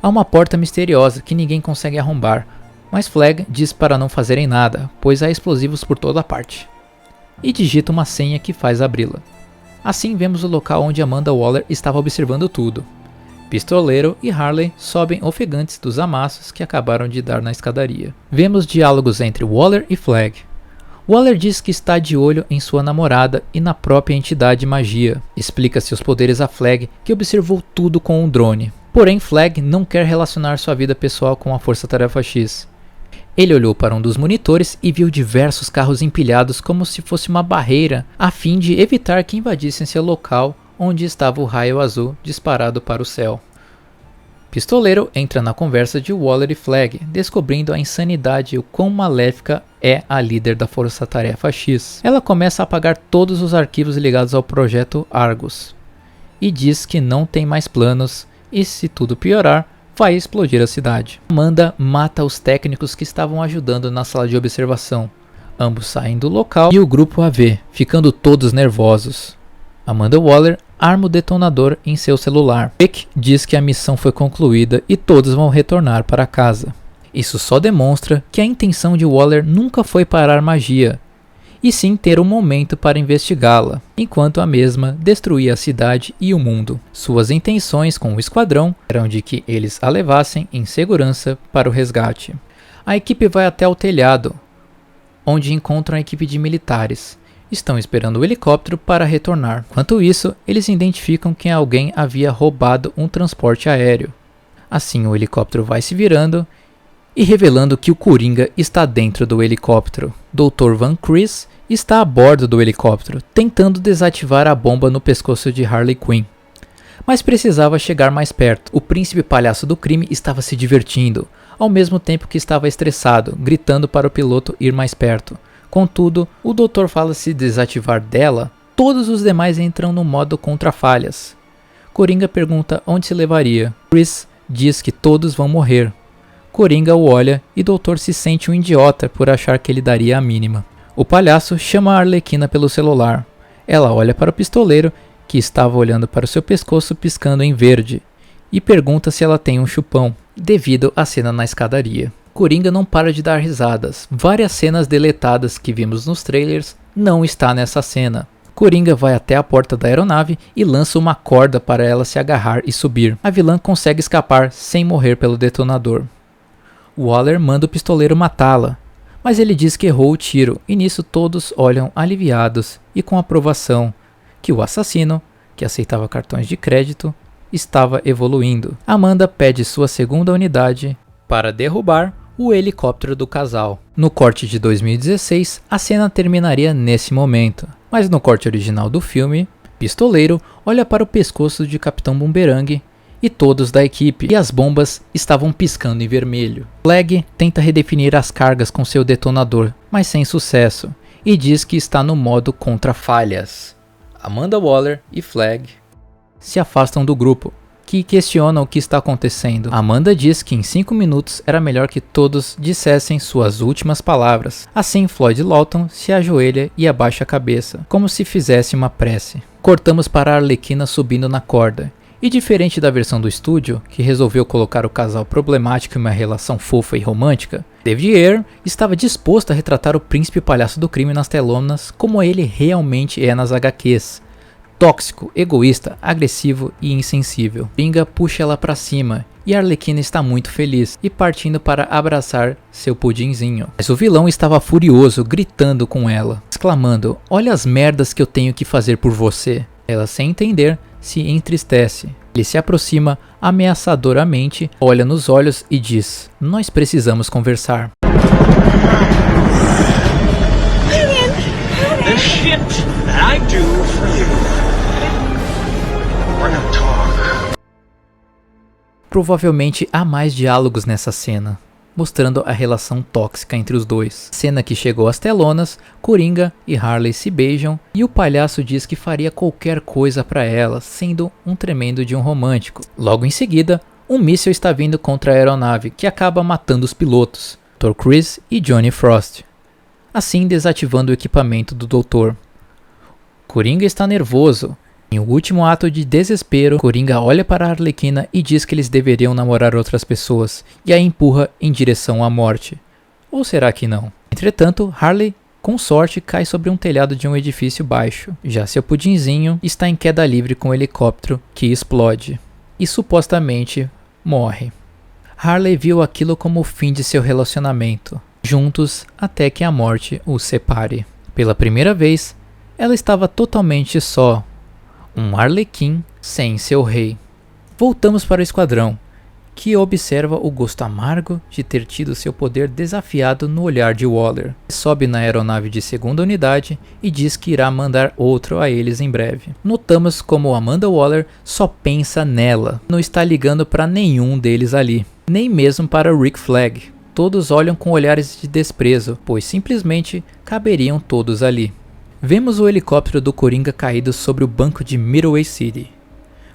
Há uma porta misteriosa que ninguém consegue arrombar, mas Flag diz para não fazerem nada, pois há explosivos por toda parte, e digita uma senha que faz abri-la. Assim vemos o local onde Amanda Waller estava observando tudo. Pistoleiro e Harley sobem ofegantes dos amassos que acabaram de dar na escadaria. Vemos diálogos entre Waller e Flag. Waller diz que está de olho em sua namorada e na própria entidade magia. Explica seus poderes a Flag, que observou tudo com um drone. Porém, Flag não quer relacionar sua vida pessoal com a Força Tarefa X. Ele olhou para um dos monitores e viu diversos carros empilhados como se fosse uma barreira, a fim de evitar que invadissem seu local onde estava o raio azul disparado para o céu. Pistoleiro entra na conversa de Waller e Flag, descobrindo a insanidade e o quão maléfica é a líder da Força Tarefa X. Ela começa a apagar todos os arquivos ligados ao projeto Argus e diz que não tem mais planos e, se tudo piorar, vai explodir a cidade. Amanda mata os técnicos que estavam ajudando na sala de observação. Ambos saem do local e o grupo a vê, ficando todos nervosos. Amanda Waller arma o detonador em seu celular. Rick diz que a missão foi concluída e todos vão retornar para casa. Isso só demonstra que a intenção de Waller nunca foi parar magia, e sim ter um momento para investigá-la, enquanto a mesma destruía a cidade e o mundo. Suas intenções com o esquadrão eram de que eles a levassem em segurança para o resgate. A equipe vai até o telhado, onde encontram a equipe de militares. Estão esperando o helicóptero para retornar. Enquanto isso, eles identificam que alguém havia roubado um transporte aéreo. Assim, o helicóptero vai se virando e revelando que o Coringa está dentro do helicóptero. Dr. Van Chris está a bordo do helicóptero, tentando desativar a bomba no pescoço de Harley Quinn. Mas precisava chegar mais perto. O príncipe palhaço do crime estava se divertindo, ao mesmo tempo que estava estressado, gritando para o piloto ir mais perto. Contudo, o doutor fala se desativar dela, todos os demais entram no modo contra falhas. Coringa pergunta onde se levaria. Chris diz que todos vão morrer. Coringa o olha e o doutor se sente um idiota por achar que ele daria a mínima. O palhaço chama a Arlequina pelo celular. Ela olha para o pistoleiro, que estava olhando para o seu pescoço piscando em verde, e pergunta se ela tem um chupão, devido à cena na escadaria. Coringa não para de dar risadas. Várias cenas deletadas que vimos nos trailers não está nessa cena. Coringa vai até a porta da aeronave e lança uma corda para ela se agarrar e subir. A vilã consegue escapar sem morrer pelo detonador. Waller manda o pistoleiro matá-la, mas ele diz que errou o tiro, e nisso todos olham aliviados e com aprovação que o assassino, que aceitava cartões de crédito, estava evoluindo. Amanda pede sua segunda unidade para derrubar o helicóptero do casal. No corte de 2016, a cena terminaria nesse momento, mas no corte original do filme, Pistoleiro olha para o pescoço de Capitão Boomerang e todos da equipe, e as bombas estavam piscando em vermelho. Flag tenta redefinir as cargas com seu detonador, mas sem sucesso, e diz que está no modo contra falhas. Amanda Waller e Flag se afastam do grupo, que questionam o que está acontecendo. Amanda diz que em 5 minutos era melhor que todos dissessem suas últimas palavras. Assim, Floyd Lawton se ajoelha e abaixa a cabeça, como se fizesse uma prece. Cortamos para a Arlequina subindo na corda. E diferente da versão do estúdio, que resolveu colocar o casal problemático em uma relação fofa e romântica, David Ayer estava disposto a retratar o príncipe palhaço do crime nas telonas como ele realmente é nas HQs. Tóxico, egoísta, agressivo e insensível. Coringa puxa ela pra cima e a Arlequina está muito feliz e partindo para abraçar seu pudinzinho. Mas o vilão estava furioso, gritando com ela, exclamando: "Olha as merdas que eu tenho que fazer por você." Ela, sem entender, se entristece. Ele se aproxima ameaçadoramente, olha nos olhos e diz: "Nós precisamos conversar." The shit that I do for you. We're gonna talk. Provavelmente há mais diálogos nessa cena, mostrando a relação tóxica entre os dois. Cena que chegou às telonas, Coringa e Harley se beijam e o palhaço diz que faria qualquer coisa para ela, sendo um tremendo de um romântico. Logo em seguida, um míssil está vindo contra a aeronave, que acaba matando os pilotos, Dr. Chris e Johnny Frost, assim desativando o equipamento do doutor. Coringa está nervoso. Em um último ato de desespero, Coringa olha para a Arlequina e diz que eles deveriam namorar outras pessoas, e a empurra em direção à morte. Ou será que não? Entretanto, Harley, com sorte, cai sobre um telhado de um edifício baixo. Já seu pudinzinho está em queda livre com um helicóptero que explode, e supostamente morre. Harley viu aquilo como o fim de seu relacionamento, juntos até que a morte os separe. Pela primeira vez, ela estava totalmente só. Um Arlequim sem seu rei. Voltamos para o esquadrão, que observa o gosto amargo de ter tido seu poder desafiado no olhar de Waller. Sobe na aeronave de segunda unidade e diz que irá mandar outro a eles em breve. Notamos como Amanda Waller só pensa nela, não está ligando para nenhum deles ali, nem mesmo para Rick Flag. Todos olham com olhares de desprezo, pois simplesmente caberiam todos ali. Vemos o helicóptero do Coringa caído sobre o banco de Midway City,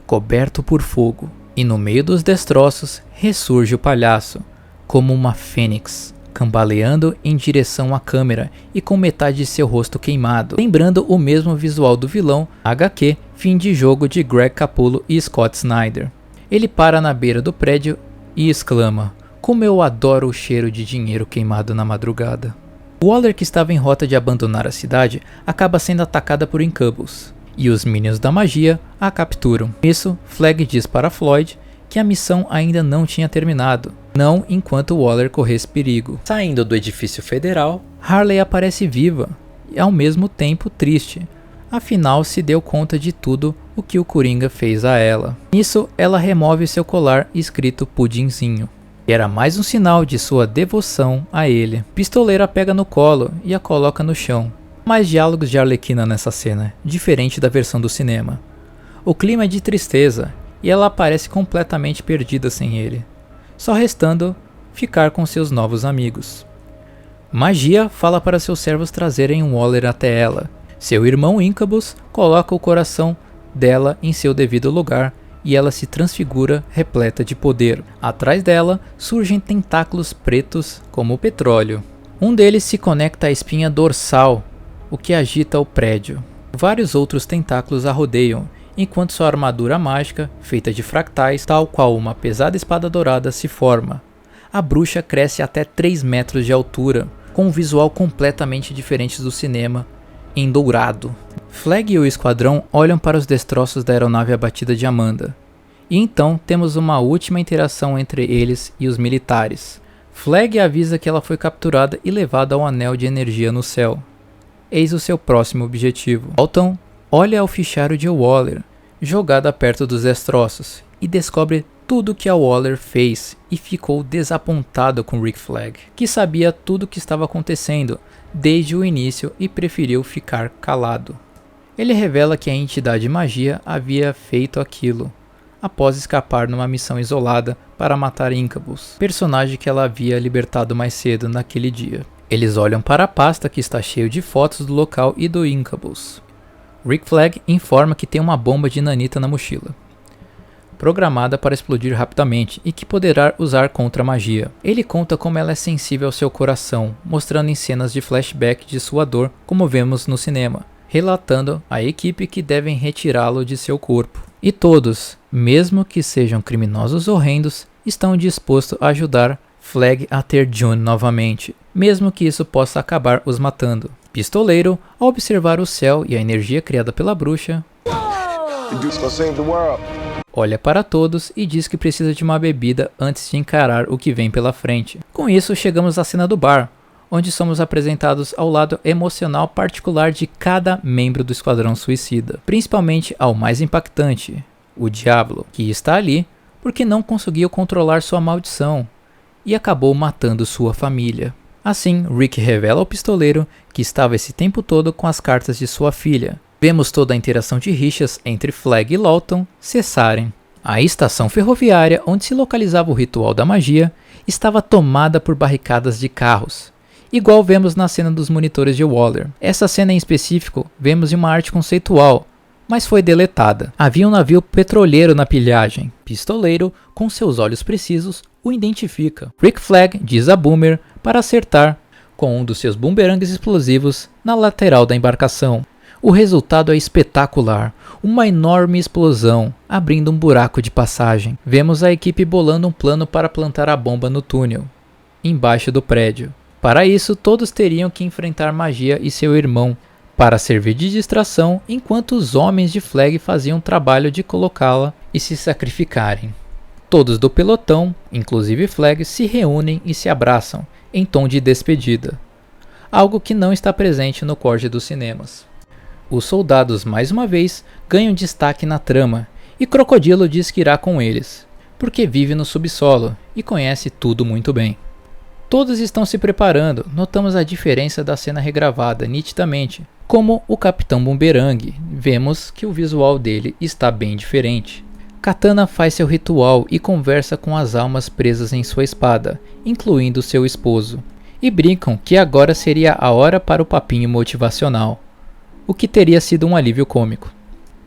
coberto por fogo, e no meio dos destroços ressurge o palhaço, como uma fênix, cambaleando em direção à câmera e com metade de seu rosto queimado, lembrando o mesmo visual do vilão HQ Fim de Jogo de Greg Capullo e Scott Snyder. Ele para na beira do prédio e exclama: "Como eu adoro o cheiro de dinheiro queimado na madrugada." Waller, que estava em rota de abandonar a cidade, acaba sendo atacada por Incubus, e os Minions da Magia a capturam. Nisso, Flag diz para Floyd que a missão ainda não tinha terminado, não enquanto Waller corresse perigo. Saindo do edifício federal, Harley aparece viva e ao mesmo tempo triste, afinal se deu conta de tudo o que o Coringa fez a ela. Nisso, ela remove seu colar escrito Pudinzinho. Era mais um sinal de sua devoção a ele. Pistoleiro a pega no colo e a coloca no chão. Mais diálogos de Arlequina nessa cena, diferente da versão do cinema. O clima é de tristeza e ela aparece completamente perdida sem ele, só restando ficar com seus novos amigos. Magia fala para seus servos trazerem um Waller até ela. Seu irmão Incubus coloca o coração dela em seu devido lugar e ela se transfigura repleta de poder. Atrás dela surgem tentáculos pretos como o petróleo. Um deles se conecta à espinha dorsal, o que agita o prédio. Vários outros tentáculos a rodeiam, enquanto sua armadura mágica, feita de fractais, tal qual uma pesada espada dourada, se forma. A bruxa cresce até 3 metros de altura, com um visual completamente diferente do cinema, em dourado. Flag e o esquadrão olham para os destroços da aeronave abatida de Amanda. E então temos uma última interação entre eles e os militares. Flag avisa que ela foi capturada e levada ao anel de energia no céu. Eis o seu próximo objetivo. Dalton olha ao fichário de Waller, jogada perto dos destroços, e descobre tudo que a Waller fez e ficou desapontado com Rick Flag, que sabia tudo o que estava acontecendo desde o início e preferiu ficar calado. Ele revela que a entidade magia havia feito aquilo, após escapar numa missão isolada para matar Incubus, personagem que ela havia libertado mais cedo naquele dia. Eles olham para a pasta que está cheio de fotos do local e do Incubus. Rick Flag informa que tem uma bomba de nanita na mochila, programada para explodir rapidamente e que poderá usar contra a magia. Ele conta como ela é sensível ao seu coração, mostrando em cenas de flashback de sua dor, como vemos no cinema, relatando à equipe que devem retirá-lo de seu corpo. E todos, mesmo que sejam criminosos horrendos, estão dispostos a ajudar Flag a ter June novamente, mesmo que isso possa acabar os matando. Pistoleiro, ao observar o céu e a energia criada pela bruxa, olha para todos e diz que precisa de uma bebida antes de encarar o que vem pela frente. Com isso, chegamos à cena do bar, onde somos apresentados ao lado emocional particular de cada membro do Esquadrão Suicida, principalmente ao mais impactante, o Diablo, que está ali porque não conseguiu controlar sua maldição e acabou matando sua família. Assim, Rick revela ao pistoleiro que estava esse tempo todo com as cartas de sua filha. Vemos toda a interação de rixas entre Flag e Lawton cessarem. A estação ferroviária onde se localizava o ritual da magia estava tomada por barricadas de carros, igual vemos na cena dos monitores de Waller. Essa cena em específico vemos em uma arte conceitual, mas foi deletada. Havia um navio petroleiro na pilhagem. Pistoleiro, com seus olhos precisos, o identifica. Rick Flag diz a Boomer para acertar com um dos seus bumerangues explosivos na lateral da embarcação. O resultado é espetacular, uma enorme explosão, abrindo um buraco de passagem. Vemos a equipe bolando um plano para plantar a bomba no túnel, embaixo do prédio. Para isso, todos teriam que enfrentar Magia e seu irmão, para servir de distração enquanto os homens de Flag faziam o trabalho de colocá-la e se sacrificarem. Todos do pelotão, inclusive Flag, se reúnem e se abraçam, em tom de despedida, algo que não está presente no corte dos cinemas. Os soldados, mais uma vez, ganham destaque na trama, e Crocodilo diz que irá com eles, porque vive no subsolo e conhece tudo muito bem. Todos estão se preparando, notamos a diferença da cena regravada nitidamente, como o Capitão Boomerang, vemos que o visual dele está bem diferente. Katana faz seu ritual e conversa com as almas presas em sua espada, incluindo seu esposo, e brincam que agora seria a hora para o papinho motivacional, o que teria sido um alívio cômico.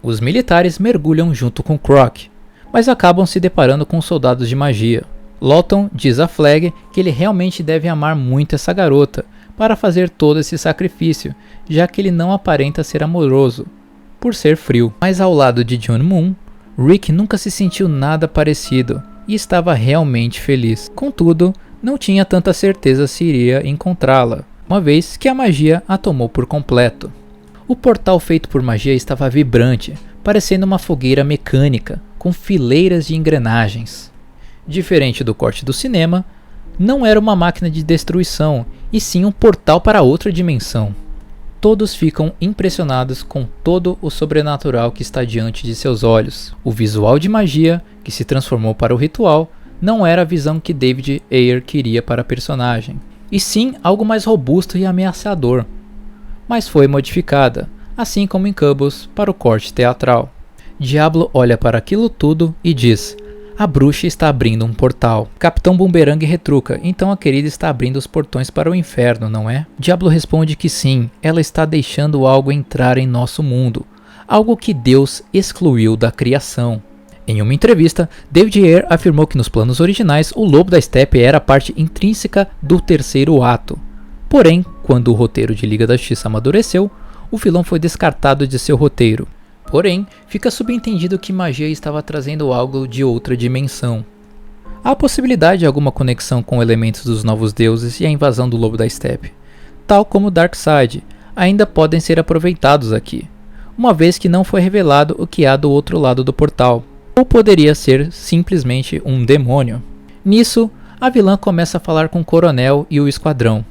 Os militares mergulham junto com Croc, mas acabam se deparando com soldados de magia. Lawton diz a Flag que ele realmente deve amar muito essa garota para fazer todo esse sacrifício, já que ele não aparenta ser amoroso, por ser frio. Mas ao lado de June Moon, Rick nunca se sentiu nada parecido e estava realmente feliz. Contudo, não tinha tanta certeza se iria encontrá-la, uma vez que a magia a tomou por completo. O portal feito por magia estava vibrante, parecendo uma fogueira mecânica, com fileiras de engrenagens. Diferente do corte do cinema, não era uma máquina de destruição, e sim um portal para outra dimensão. Todos ficam impressionados com todo o sobrenatural que está diante de seus olhos. O visual de magia, que se transformou para o ritual, não era a visão que David Ayer queria para a personagem, e sim algo mais robusto e ameaçador, mas foi modificada, assim como em Cubos, para o corte teatral. Diablo olha para aquilo tudo e diz: a bruxa está abrindo um portal. Capitão Boomerang retruca: então a querida está abrindo os portões para o inferno, não é? Diablo responde que sim, ela está deixando algo entrar em nosso mundo, algo que Deus excluiu da criação. Em uma entrevista, David Ayer afirmou que nos planos originais o Lobo da Steppe era parte intrínseca do terceiro ato. Porém, quando o roteiro de Liga da Justiça amadureceu, o vilão foi descartado de seu roteiro. Porém, fica subentendido que magia estava trazendo algo de outra dimensão. Há a possibilidade de alguma conexão com elementos dos Novos Deuses e a invasão do Lobo da Steppe, tal como Darkseid, ainda podem ser aproveitados aqui, uma vez que não foi revelado o que há do outro lado do portal, ou poderia ser simplesmente um demônio. Nisso, a vilã começa a falar com o coronel e o esquadrão,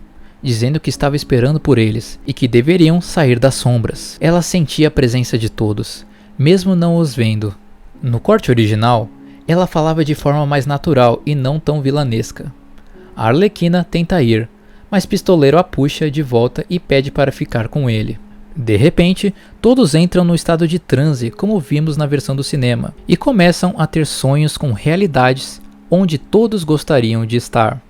dizendo que estava esperando por eles e que deveriam sair das sombras. Ela sentia a presença de todos, mesmo não os vendo. No corte original, ela falava de forma mais natural e não tão vilanesca. A Arlequina tenta ir, mas Pistoleiro a puxa de volta e pede para ficar com ele. De repente, todos entram no estado de transe, como vimos na versão do cinema, e começam a ter sonhos com realidades onde todos gostariam de estar.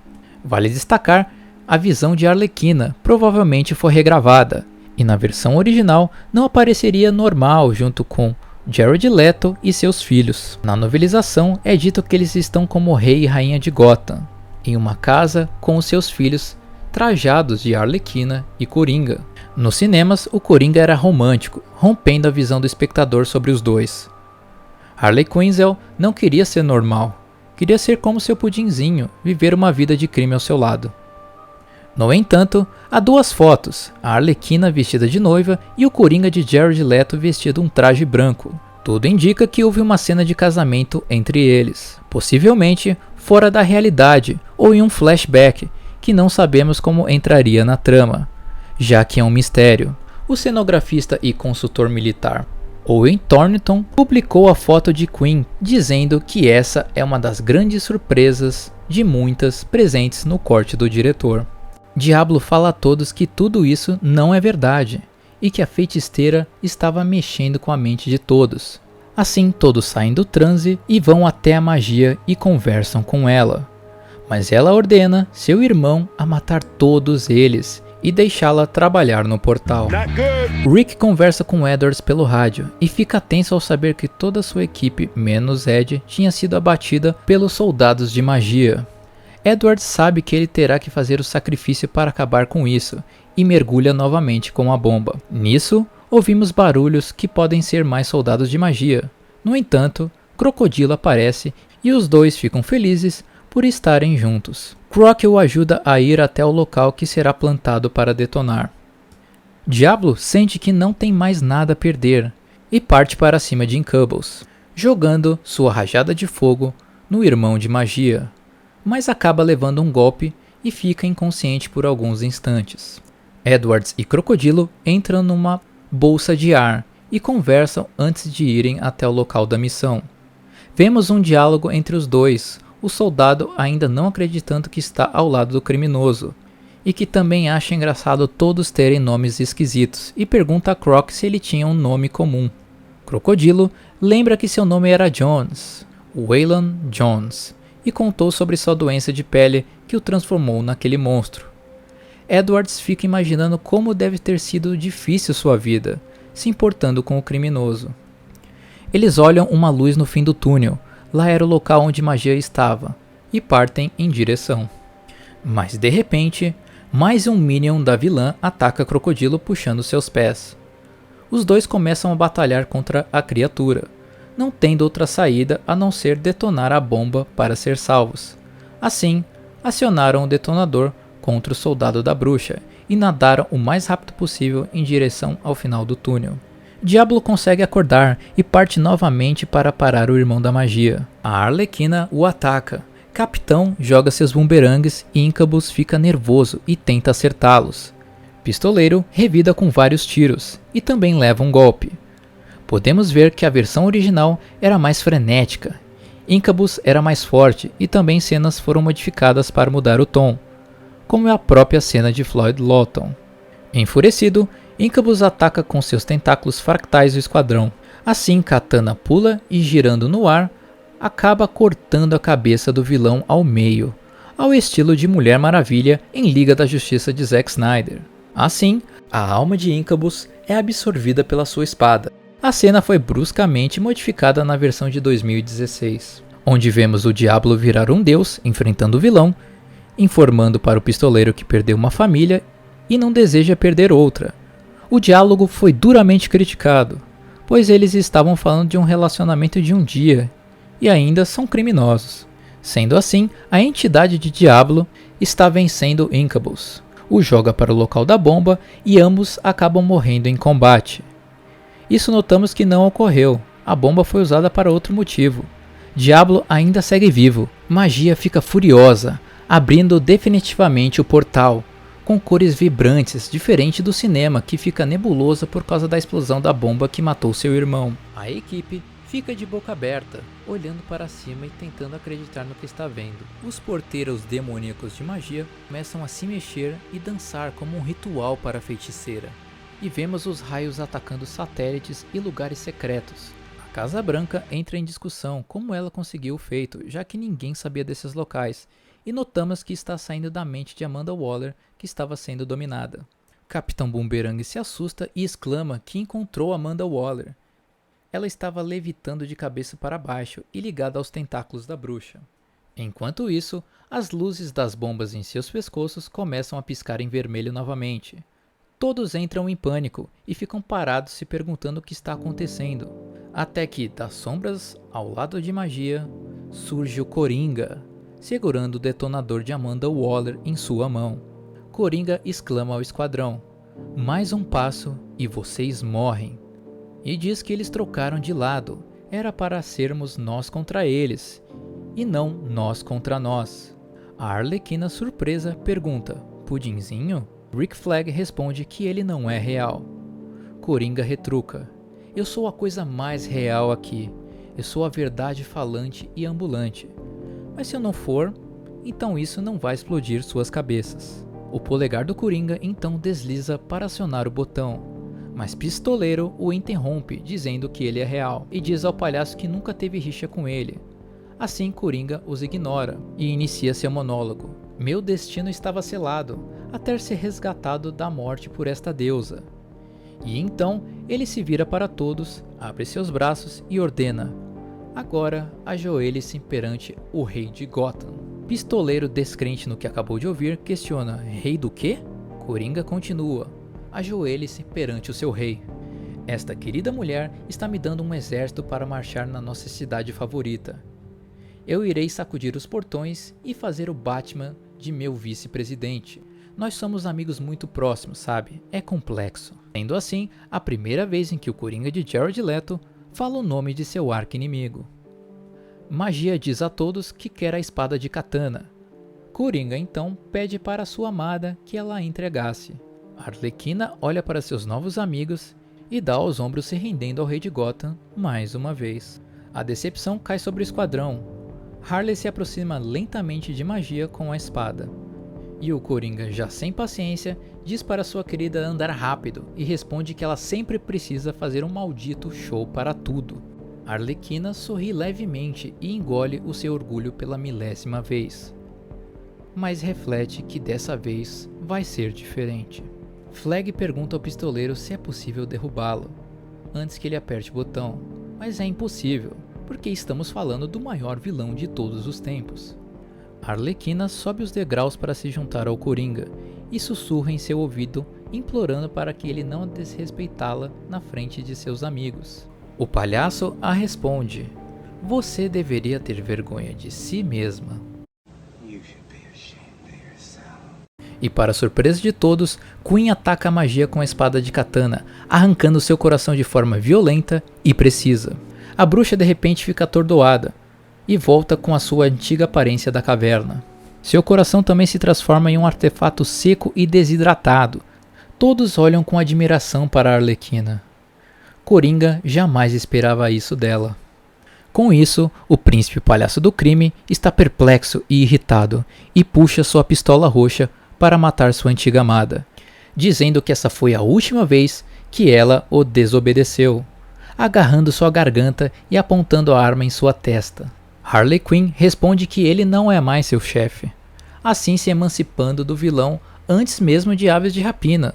Vale destacar, a visão de Arlequina provavelmente foi regravada, e na versão original não apareceria normal junto com Jared Leto e seus filhos. Na novelização é dito que eles estão como rei e rainha de Gotham, em uma casa com os seus filhos trajados de Arlequina e Coringa. Nos cinemas, o Coringa era romântico, rompendo a visão do espectador sobre os dois. Harley Quinzel não queria ser normal, queria ser como seu pudinzinho, viver uma vida de crime ao seu lado. No entanto, há duas fotos, a Arlequina vestida de noiva e o Coringa de Jared Leto vestido um traje branco. Tudo indica que houve uma cena de casamento entre eles, possivelmente fora da realidade ou em um flashback, que não sabemos como entraria na trama, já que é um mistério. O cenografista e consultor militar Owen Thornton publicou a foto de Queen, dizendo que essa é uma das grandes surpresas de muitas presentes no corte do diretor. Diablo fala a todos que tudo isso não é verdade, e que a feiticeira estava mexendo com a mente de todos. Assim, todos saem do transe e vão até a magia e conversam com ela. Mas ela ordena seu irmão a matar todos eles e deixá-la trabalhar no portal. Rick conversa com Edwards pelo rádio e fica tenso ao saber que toda sua equipe, menos Ed, tinha sido abatida pelos soldados de magia. Edwards sabe que ele terá que fazer o sacrifício para acabar com isso e mergulha novamente com a bomba. Nisso, ouvimos barulhos que podem ser mais soldados de magia. No entanto, Crocodilo aparece e os dois ficam felizes por estarem juntos. Croc o ajuda a ir até o local que será plantado para detonar. Diablo sente que não tem mais nada a perder e parte para cima de Incubus, jogando sua rajada de fogo no irmão de magia, mas acaba levando um golpe e fica inconsciente por alguns instantes. Edwards e Crocodilo entram numa bolsa de ar e conversam antes de irem até o local da missão. Vemos um diálogo entre os dois, o soldado ainda não acreditando que está ao lado do criminoso, e que também acha engraçado todos terem nomes esquisitos, e pergunta a Croc se ele tinha um nome comum. Crocodilo lembra que seu nome era Jones, Waylon Jones, e contou sobre sua doença de pele que o transformou naquele monstro. Edwards fica imaginando como deve ter sido difícil sua vida, se importando com o criminoso. Eles olham uma luz no fim do túnel. Lá era o local onde magia estava, e partem em direção. Mas de repente, mais um Minion da vilã ataca Crocodilo puxando seus pés. Os dois começam a batalhar contra a criatura, não tendo outra saída a não ser detonar a bomba para ser salvos. Assim, acionaram o detonador contra o soldado da bruxa e nadaram o mais rápido possível em direção ao final do túnel. Diablo consegue acordar e parte novamente para parar o irmão da magia. A Arlequina o ataca. Capitão joga seus bumerangues e Incubus fica nervoso e tenta acertá-los. Pistoleiro revida com vários tiros e também leva um golpe. Podemos ver que a versão original era mais frenética. Incubus era mais forte e também cenas foram modificadas para mudar o tom, como é a própria cena de Floyd Lawton. Enfurecido, Incubus ataca com seus tentáculos fractais o esquadrão. Assim, Katana pula e, girando no ar, acaba cortando a cabeça do vilão ao meio, ao estilo de Mulher Maravilha em Liga da Justiça de Zack Snyder. Assim, a alma de Incubus é absorvida pela sua espada. A cena foi bruscamente modificada na versão de 2016, onde vemos o Diablo virar um deus enfrentando o vilão, informando para o pistoleiro que perdeu uma família e não deseja perder outra. O diálogo foi duramente criticado, pois eles estavam falando de um relacionamento de um dia e ainda são criminosos. Sendo assim, a entidade de Diablo está vencendo Incubus. O joga para o local da bomba e ambos acabam morrendo em combate. Isso notamos que não ocorreu, a bomba foi usada para outro motivo. Diablo ainda segue vivo, Magia fica furiosa, abrindo definitivamente o portal, com cores vibrantes, diferente do cinema que fica nebulosa por causa da explosão da bomba que matou seu irmão. A equipe fica de boca aberta, olhando para cima e tentando acreditar no que está vendo. Os porteiros demoníacos de magia começam a se mexer e dançar como um ritual para a feiticeira. E vemos os raios atacando satélites e lugares secretos. A Casa Branca entra em discussão como ela conseguiu o feito, já que ninguém sabia desses locais, e notamos que está saindo da mente de Amanda Waller, que estava sendo dominada. Capitão Boomerang se assusta e exclama que encontrou Amanda Waller. Ela estava levitando de cabeça para baixo e ligada aos tentáculos da bruxa. Enquanto isso, as luzes das bombas em seus pescoços começam a piscar em vermelho novamente. Todos entram em pânico e ficam parados se perguntando o que está acontecendo. Até que, das sombras, ao lado de magia, surge o Coringa, segurando o detonador de Amanda Waller em sua mão. Coringa exclama ao esquadrão: "Mais um passo e vocês morrem." E diz que eles trocaram de lado, era para sermos nós contra eles, e não nós contra nós. A Arlequina, surpresa, pergunta: "Pudinzinho?" Rick Flag responde que ele não é real. Coringa retruca: "Eu sou a coisa mais real aqui, eu sou a verdade falante e ambulante. Mas se eu não for, então isso não vai explodir suas cabeças." O polegar do Coringa então desliza para acionar o botão, mas Pistoleiro o interrompe, dizendo que ele é real, e diz ao palhaço que nunca teve rixa com ele. Assim, Coringa os ignora e inicia seu monólogo: "Meu destino estava selado, até ser resgatado da morte por esta deusa." E então ele se vira para todos, abre seus braços e ordena: "Agora ajoelhe-se perante o rei de Gotham." Pistoleiro, descrente no que acabou de ouvir, questiona: "Rei do quê?" Coringa continua: "Ajoelhe-se perante o seu rei. Esta querida mulher está me dando um exército para marchar na nossa cidade favorita. Eu irei sacudir os portões e fazer o Batman de meu vice-presidente. Nós somos amigos muito próximos, sabe? É complexo." Sendo assim, a primeira vez em que o Coringa de Jared Leto fala o nome de seu arqui-inimigo. Magia diz a todos que quer a espada de katana. Coringa então pede para sua amada que ela a entregasse. Arlequina olha para seus novos amigos e dá aos ombros, se rendendo ao rei de Gotham mais uma vez. A decepção cai sobre o esquadrão. Harley se aproxima lentamente de magia com a espada. E o Coringa, já sem paciência, diz para sua querida andar rápido e responde que ela sempre precisa fazer um maldito show para tudo. Arlequina sorri levemente e engole o seu orgulho pela 1000ª vez. Mas reflete que dessa vez vai ser diferente. Flag pergunta ao pistoleiro se é possível derrubá-lo, antes que ele aperte o botão, mas é impossível, porque estamos falando do maior vilão de todos os tempos. Arlequina sobe os degraus para se juntar ao Coringa e sussurra em seu ouvido, implorando para que ele não desrespeitá-la na frente de seus amigos. O palhaço a responde: "Você deveria ter vergonha de si mesma." E para surpresa de todos, Queen ataca a magia com a espada de katana, arrancando seu coração de forma violenta e precisa. A bruxa de repente fica atordoada e volta com a sua antiga aparência da caverna. Seu coração também se transforma em um artefato seco e desidratado. Todos olham com admiração para a Arlequina. Coringa jamais esperava isso dela. Com isso, o príncipe palhaço do crime está perplexo e irritado e puxa sua pistola roxa para matar sua antiga amada, dizendo que essa foi a última vez que ela o desobedeceu, agarrando sua garganta e apontando a arma em sua testa. Harley Quinn responde que ele não é mais seu chefe, assim se emancipando do vilão antes mesmo de Aves de Rapina.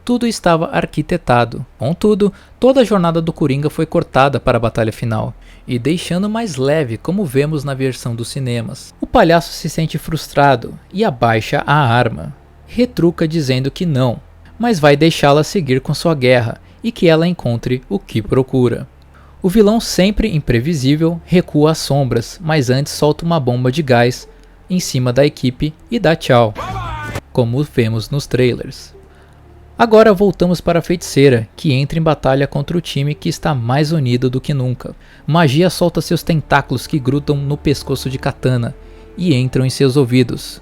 Tudo estava arquitetado. Contudo, toda a jornada do Coringa foi cortada para a batalha final, e deixando mais leve como vemos na versão dos cinemas. O palhaço se sente frustrado e abaixa a arma. Retruca dizendo que não, mas vai deixá-la seguir com sua guerra e que ela encontre o que procura. O vilão, sempre imprevisível, recua às sombras, mas antes solta uma bomba de gás em cima da equipe e dá tchau, como vemos nos trailers. Agora voltamos para a feiticeira, que entra em batalha contra o time que está mais unido do que nunca. Magia solta seus tentáculos que grudam no pescoço de Katana e entram em seus ouvidos.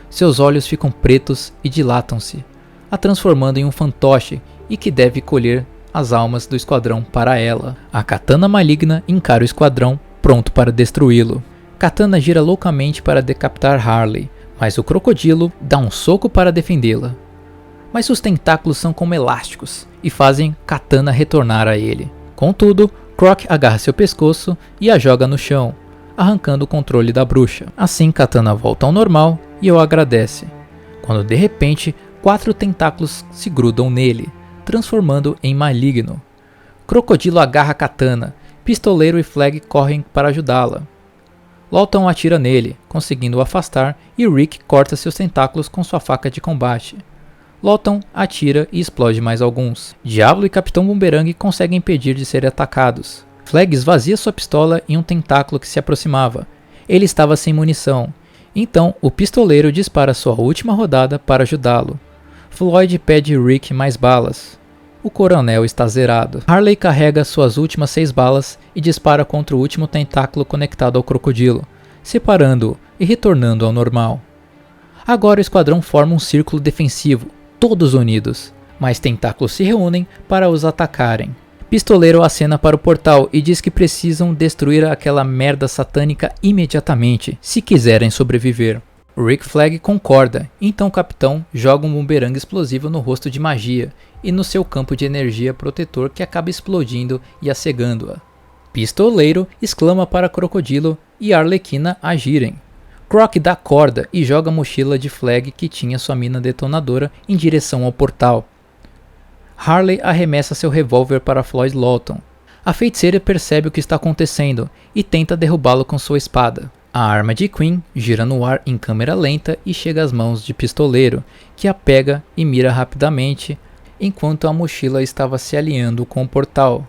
Seus olhos ficam pretos e dilatam-se, a transformando em um fantoche e que deve colher as almas do esquadrão para ela. A Katana maligna encara o esquadrão, pronto para destruí-lo. Katana gira loucamente para decapitar Harley, mas o crocodilo dá um soco para defendê-la. Mas seus tentáculos são como elásticos e fazem Katana retornar a ele. Contudo, Croc agarra seu pescoço e a joga no chão, arrancando o controle da bruxa. Assim, Katana volta ao normal e o agradece, quando de repente 4 tentáculos se grudam nele, transformando em maligno. Crocodilo agarra Katana, Pistoleiro e Flag correm para ajudá-la. Lawton atira nele, conseguindo o afastar, e Rick corta seus tentáculos com sua faca de combate. Lawton atira e explode mais alguns. Diablo e Capitão Boomerang conseguem impedir de serem atacados. Flag esvazia sua pistola em um tentáculo que se aproximava. Ele estava sem munição. Então, o pistoleiro dispara sua última rodada para ajudá-lo. Floyd pede Rick mais balas. O coronel está zerado. Harley carrega suas últimas 6 balas e dispara contra o último tentáculo conectado ao crocodilo, separando-o e retornando ao normal. Agora o esquadrão forma um círculo defensivo, todos unidos, mas tentáculos se reúnem para os atacarem. Pistoleiro acena para o portal e diz que precisam destruir aquela merda satânica imediatamente, se quiserem sobreviver. Rick Flag concorda, então o capitão joga um bumerangue explosivo no rosto de Magia e no seu campo de energia protetor, que acaba explodindo e a cegando-a. Pistoleiro exclama para Crocodilo e Arlequina agirem. Croc dá corda e joga a mochila de Flag, que tinha sua mina detonadora, em direção ao portal. Harley arremessa seu revólver para Floyd Lawton. A feiticeira percebe o que está acontecendo e tenta derrubá-lo com sua espada. A arma de Queen gira no ar em câmera lenta e chega às mãos de Pistoleiro, que a pega e mira rapidamente, enquanto a mochila estava se alinhando com o portal.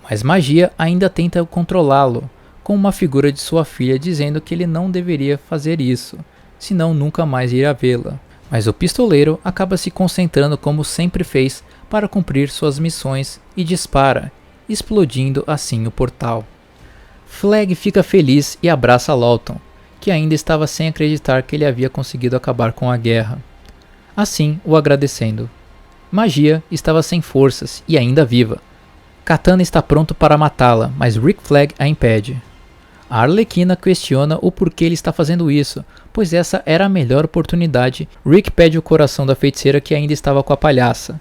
Mas Magia ainda tenta controlá-lo, com uma figura de sua filha dizendo que ele não deveria fazer isso, senão nunca mais irá vê-la. Mas o Pistoleiro acaba se concentrando como sempre fez para cumprir suas missões e dispara, explodindo assim o portal. Flag fica feliz e abraça Lawton, que ainda estava sem acreditar que ele havia conseguido acabar com a guerra, assim o agradecendo. Magia estava sem forças e ainda viva. Katana está pronto para matá-la, mas Rick Flag a impede. A Arlequina questiona o porquê ele está fazendo isso, pois essa era a melhor oportunidade. Rick pede o coração da feiticeira, que ainda estava com a palhaça.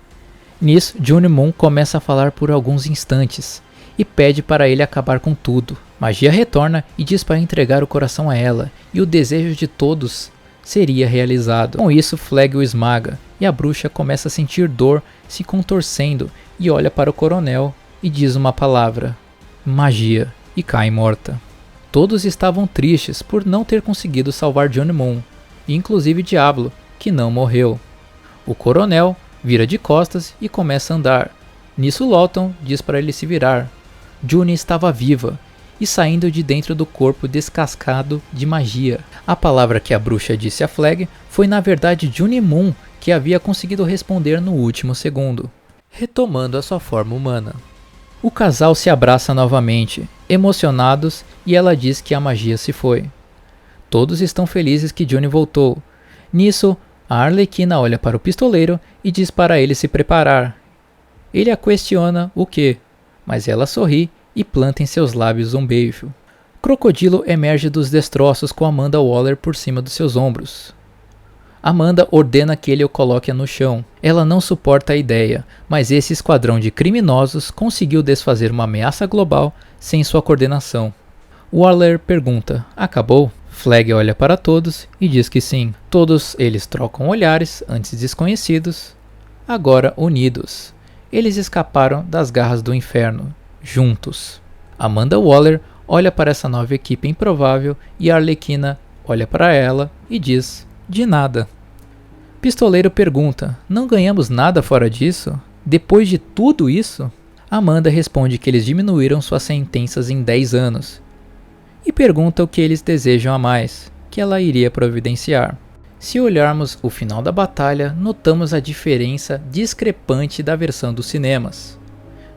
Nisso, Johnny Moon começa a falar por alguns instantes e pede para ele acabar com tudo. Magia retorna e diz para entregar o coração a ela, e o desejo de todos seria realizado. Com isso, Flag o esmaga, e a bruxa começa a sentir dor se contorcendo e olha para o coronel e diz uma palavra, magia, e cai morta. Todos estavam tristes por não ter conseguido salvar Johnny Moon, e inclusive Diablo, que não morreu. O coronel vira de costas e começa a andar. Nisso Lawton diz para ele se virar. June estava viva e saindo de dentro do corpo descascado de magia. A palavra que a bruxa disse a Flag foi na verdade Johnny Moon, que havia conseguido responder no último segundo, retomando a sua forma humana. O casal se abraça novamente, emocionados, e ela diz que a magia se foi. Todos estão felizes que Johnny voltou. Nisso, a Arlequina olha para o Pistoleiro e diz para ele se preparar. Ele a questiona o que, mas ela sorri e planta em seus lábios um beijo. Crocodilo emerge dos destroços com Amanda Waller por cima dos seus ombros. Amanda ordena que ele o coloque no chão. Ela não suporta a ideia, mas esse esquadrão de criminosos conseguiu desfazer uma ameaça global sem sua coordenação. Waller pergunta, acabou? Flag olha para todos e diz que sim. Todos eles trocam olhares, antes desconhecidos, agora unidos. Eles escaparam das garras do inferno, juntos. Amanda Waller olha para essa nova equipe improvável e a Arlequina olha para ela e diz, de nada. Pistoleiro pergunta, não ganhamos nada fora disso? Depois de tudo isso? Amanda responde que eles diminuíram suas sentenças em 10 anos. E pergunta o que eles desejam a mais, que ela iria providenciar. Se olharmos o final da batalha, notamos a diferença discrepante da versão dos cinemas.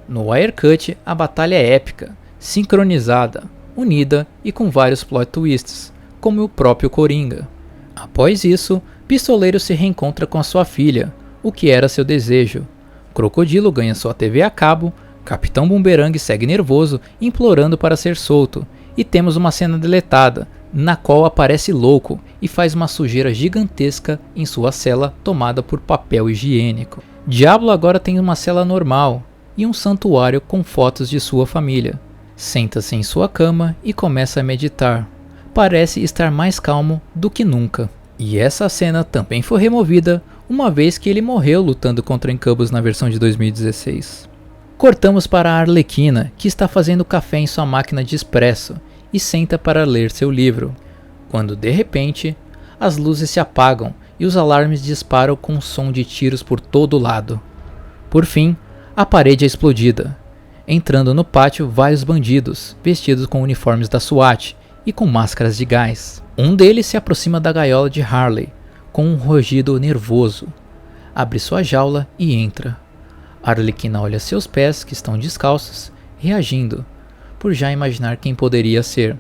No Wirecut, a batalha é épica, sincronizada, unida e com vários plot twists, como o próprio Coringa. Após isso, Pistoleiro se reencontra com a sua filha, o que era seu desejo. Crocodilo ganha sua TV a cabo, Capitão Boomerang segue nervoso, implorando para ser solto, e temos uma cena deletada, na qual aparece Louco e faz uma sujeira gigantesca em sua cela tomada por papel higiênico. Diablo agora tem uma cela normal e um santuário com fotos de sua família. Senta-se em sua cama e começa a meditar. Parece estar mais calmo do que nunca. E essa cena também foi removida, uma vez que ele morreu lutando contra Incubus na versão de 2016. Cortamos para a Arlequina, que está fazendo café em sua máquina de espresso, e senta para ler seu livro, quando de repente as luzes se apagam e os alarmes disparam com um som de tiros por todo lado. Por fim, a parede é explodida, entrando no pátio vários bandidos, vestidos com uniformes da SWAT e com máscaras de gás. Um deles se aproxima da gaiola de Harley, com um rugido nervoso. Abre sua jaula e entra. A Arlequina olha seus pés, que estão descalços, reagindo, por já imaginar quem poderia ser.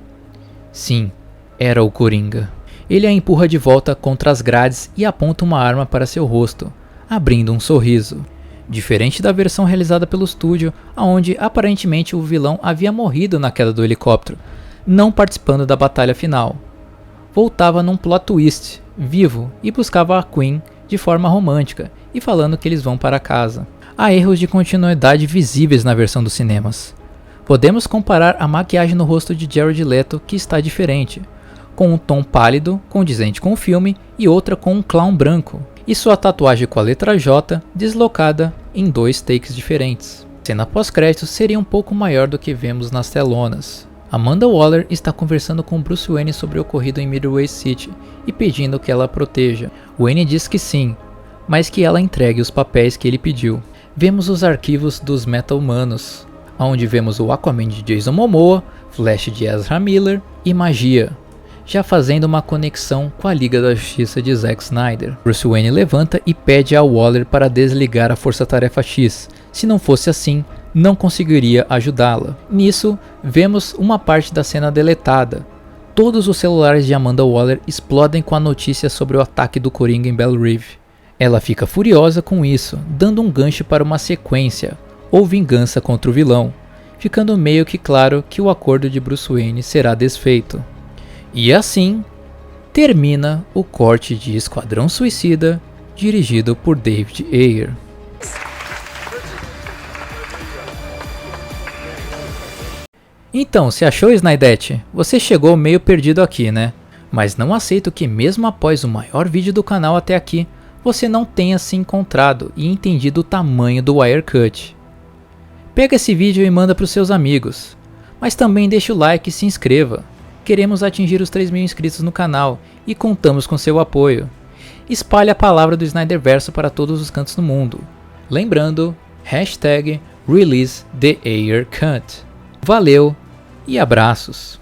Sim, era o Coringa. Ele a empurra de volta contra as grades e aponta uma arma para seu rosto, abrindo um sorriso. Diferente da versão realizada pelo estúdio, onde aparentemente o vilão havia morrido na queda do helicóptero, não participando da batalha final. Voltava num plot twist, vivo, e buscava a Queen de forma romântica, e falando que eles vão para casa. Há erros de continuidade visíveis na versão dos cinemas. Podemos comparar a maquiagem no rosto de Jared Leto, que está diferente, com um tom pálido, condizente com o filme, e outra com um clown branco, e sua tatuagem com a letra J deslocada em 2 takes diferentes. A cena pós-créditos seria um pouco maior do que vemos nas telonas. Amanda Waller está conversando com Bruce Wayne sobre o ocorrido em Midway City e pedindo que ela a proteja. Wayne diz que sim, mas que ela entregue os papéis que ele pediu. Vemos os arquivos dos Meta-Humanos, onde vemos o Aquaman de Jason Momoa, Flash de Ezra Miller e magia, já fazendo uma conexão com a Liga da Justiça de Zack Snyder. Bruce Wayne levanta e pede a Waller para desligar a Força-Tarefa X. Se não fosse assim, não conseguiria ajudá-la. Nisso, vemos uma parte da cena deletada. Todos os celulares de Amanda Waller explodem com a notícia sobre o ataque do Coringa em Belle Reve. Ela fica furiosa com isso, dando um gancho para uma sequência, ou vingança contra o vilão, ficando meio que claro que o acordo de Bruce Wayne será desfeito. E assim, termina o corte de Esquadrão Suicida, dirigido por David Ayer. Então, se achou, Snydete? Você chegou meio perdido aqui, né? Mas não aceito que mesmo após o maior vídeo do canal até aqui, você não tenha se encontrado e entendido o tamanho do Wirecut. Pega esse vídeo e manda para os seus amigos, mas também deixa o like e se inscreva. Queremos atingir os 3.000 inscritos no canal e contamos com seu apoio. Espalhe a palavra do Snyderverso para todos os cantos do mundo. Lembrando, #ReleaseTheAyerCut. Valeu e abraços!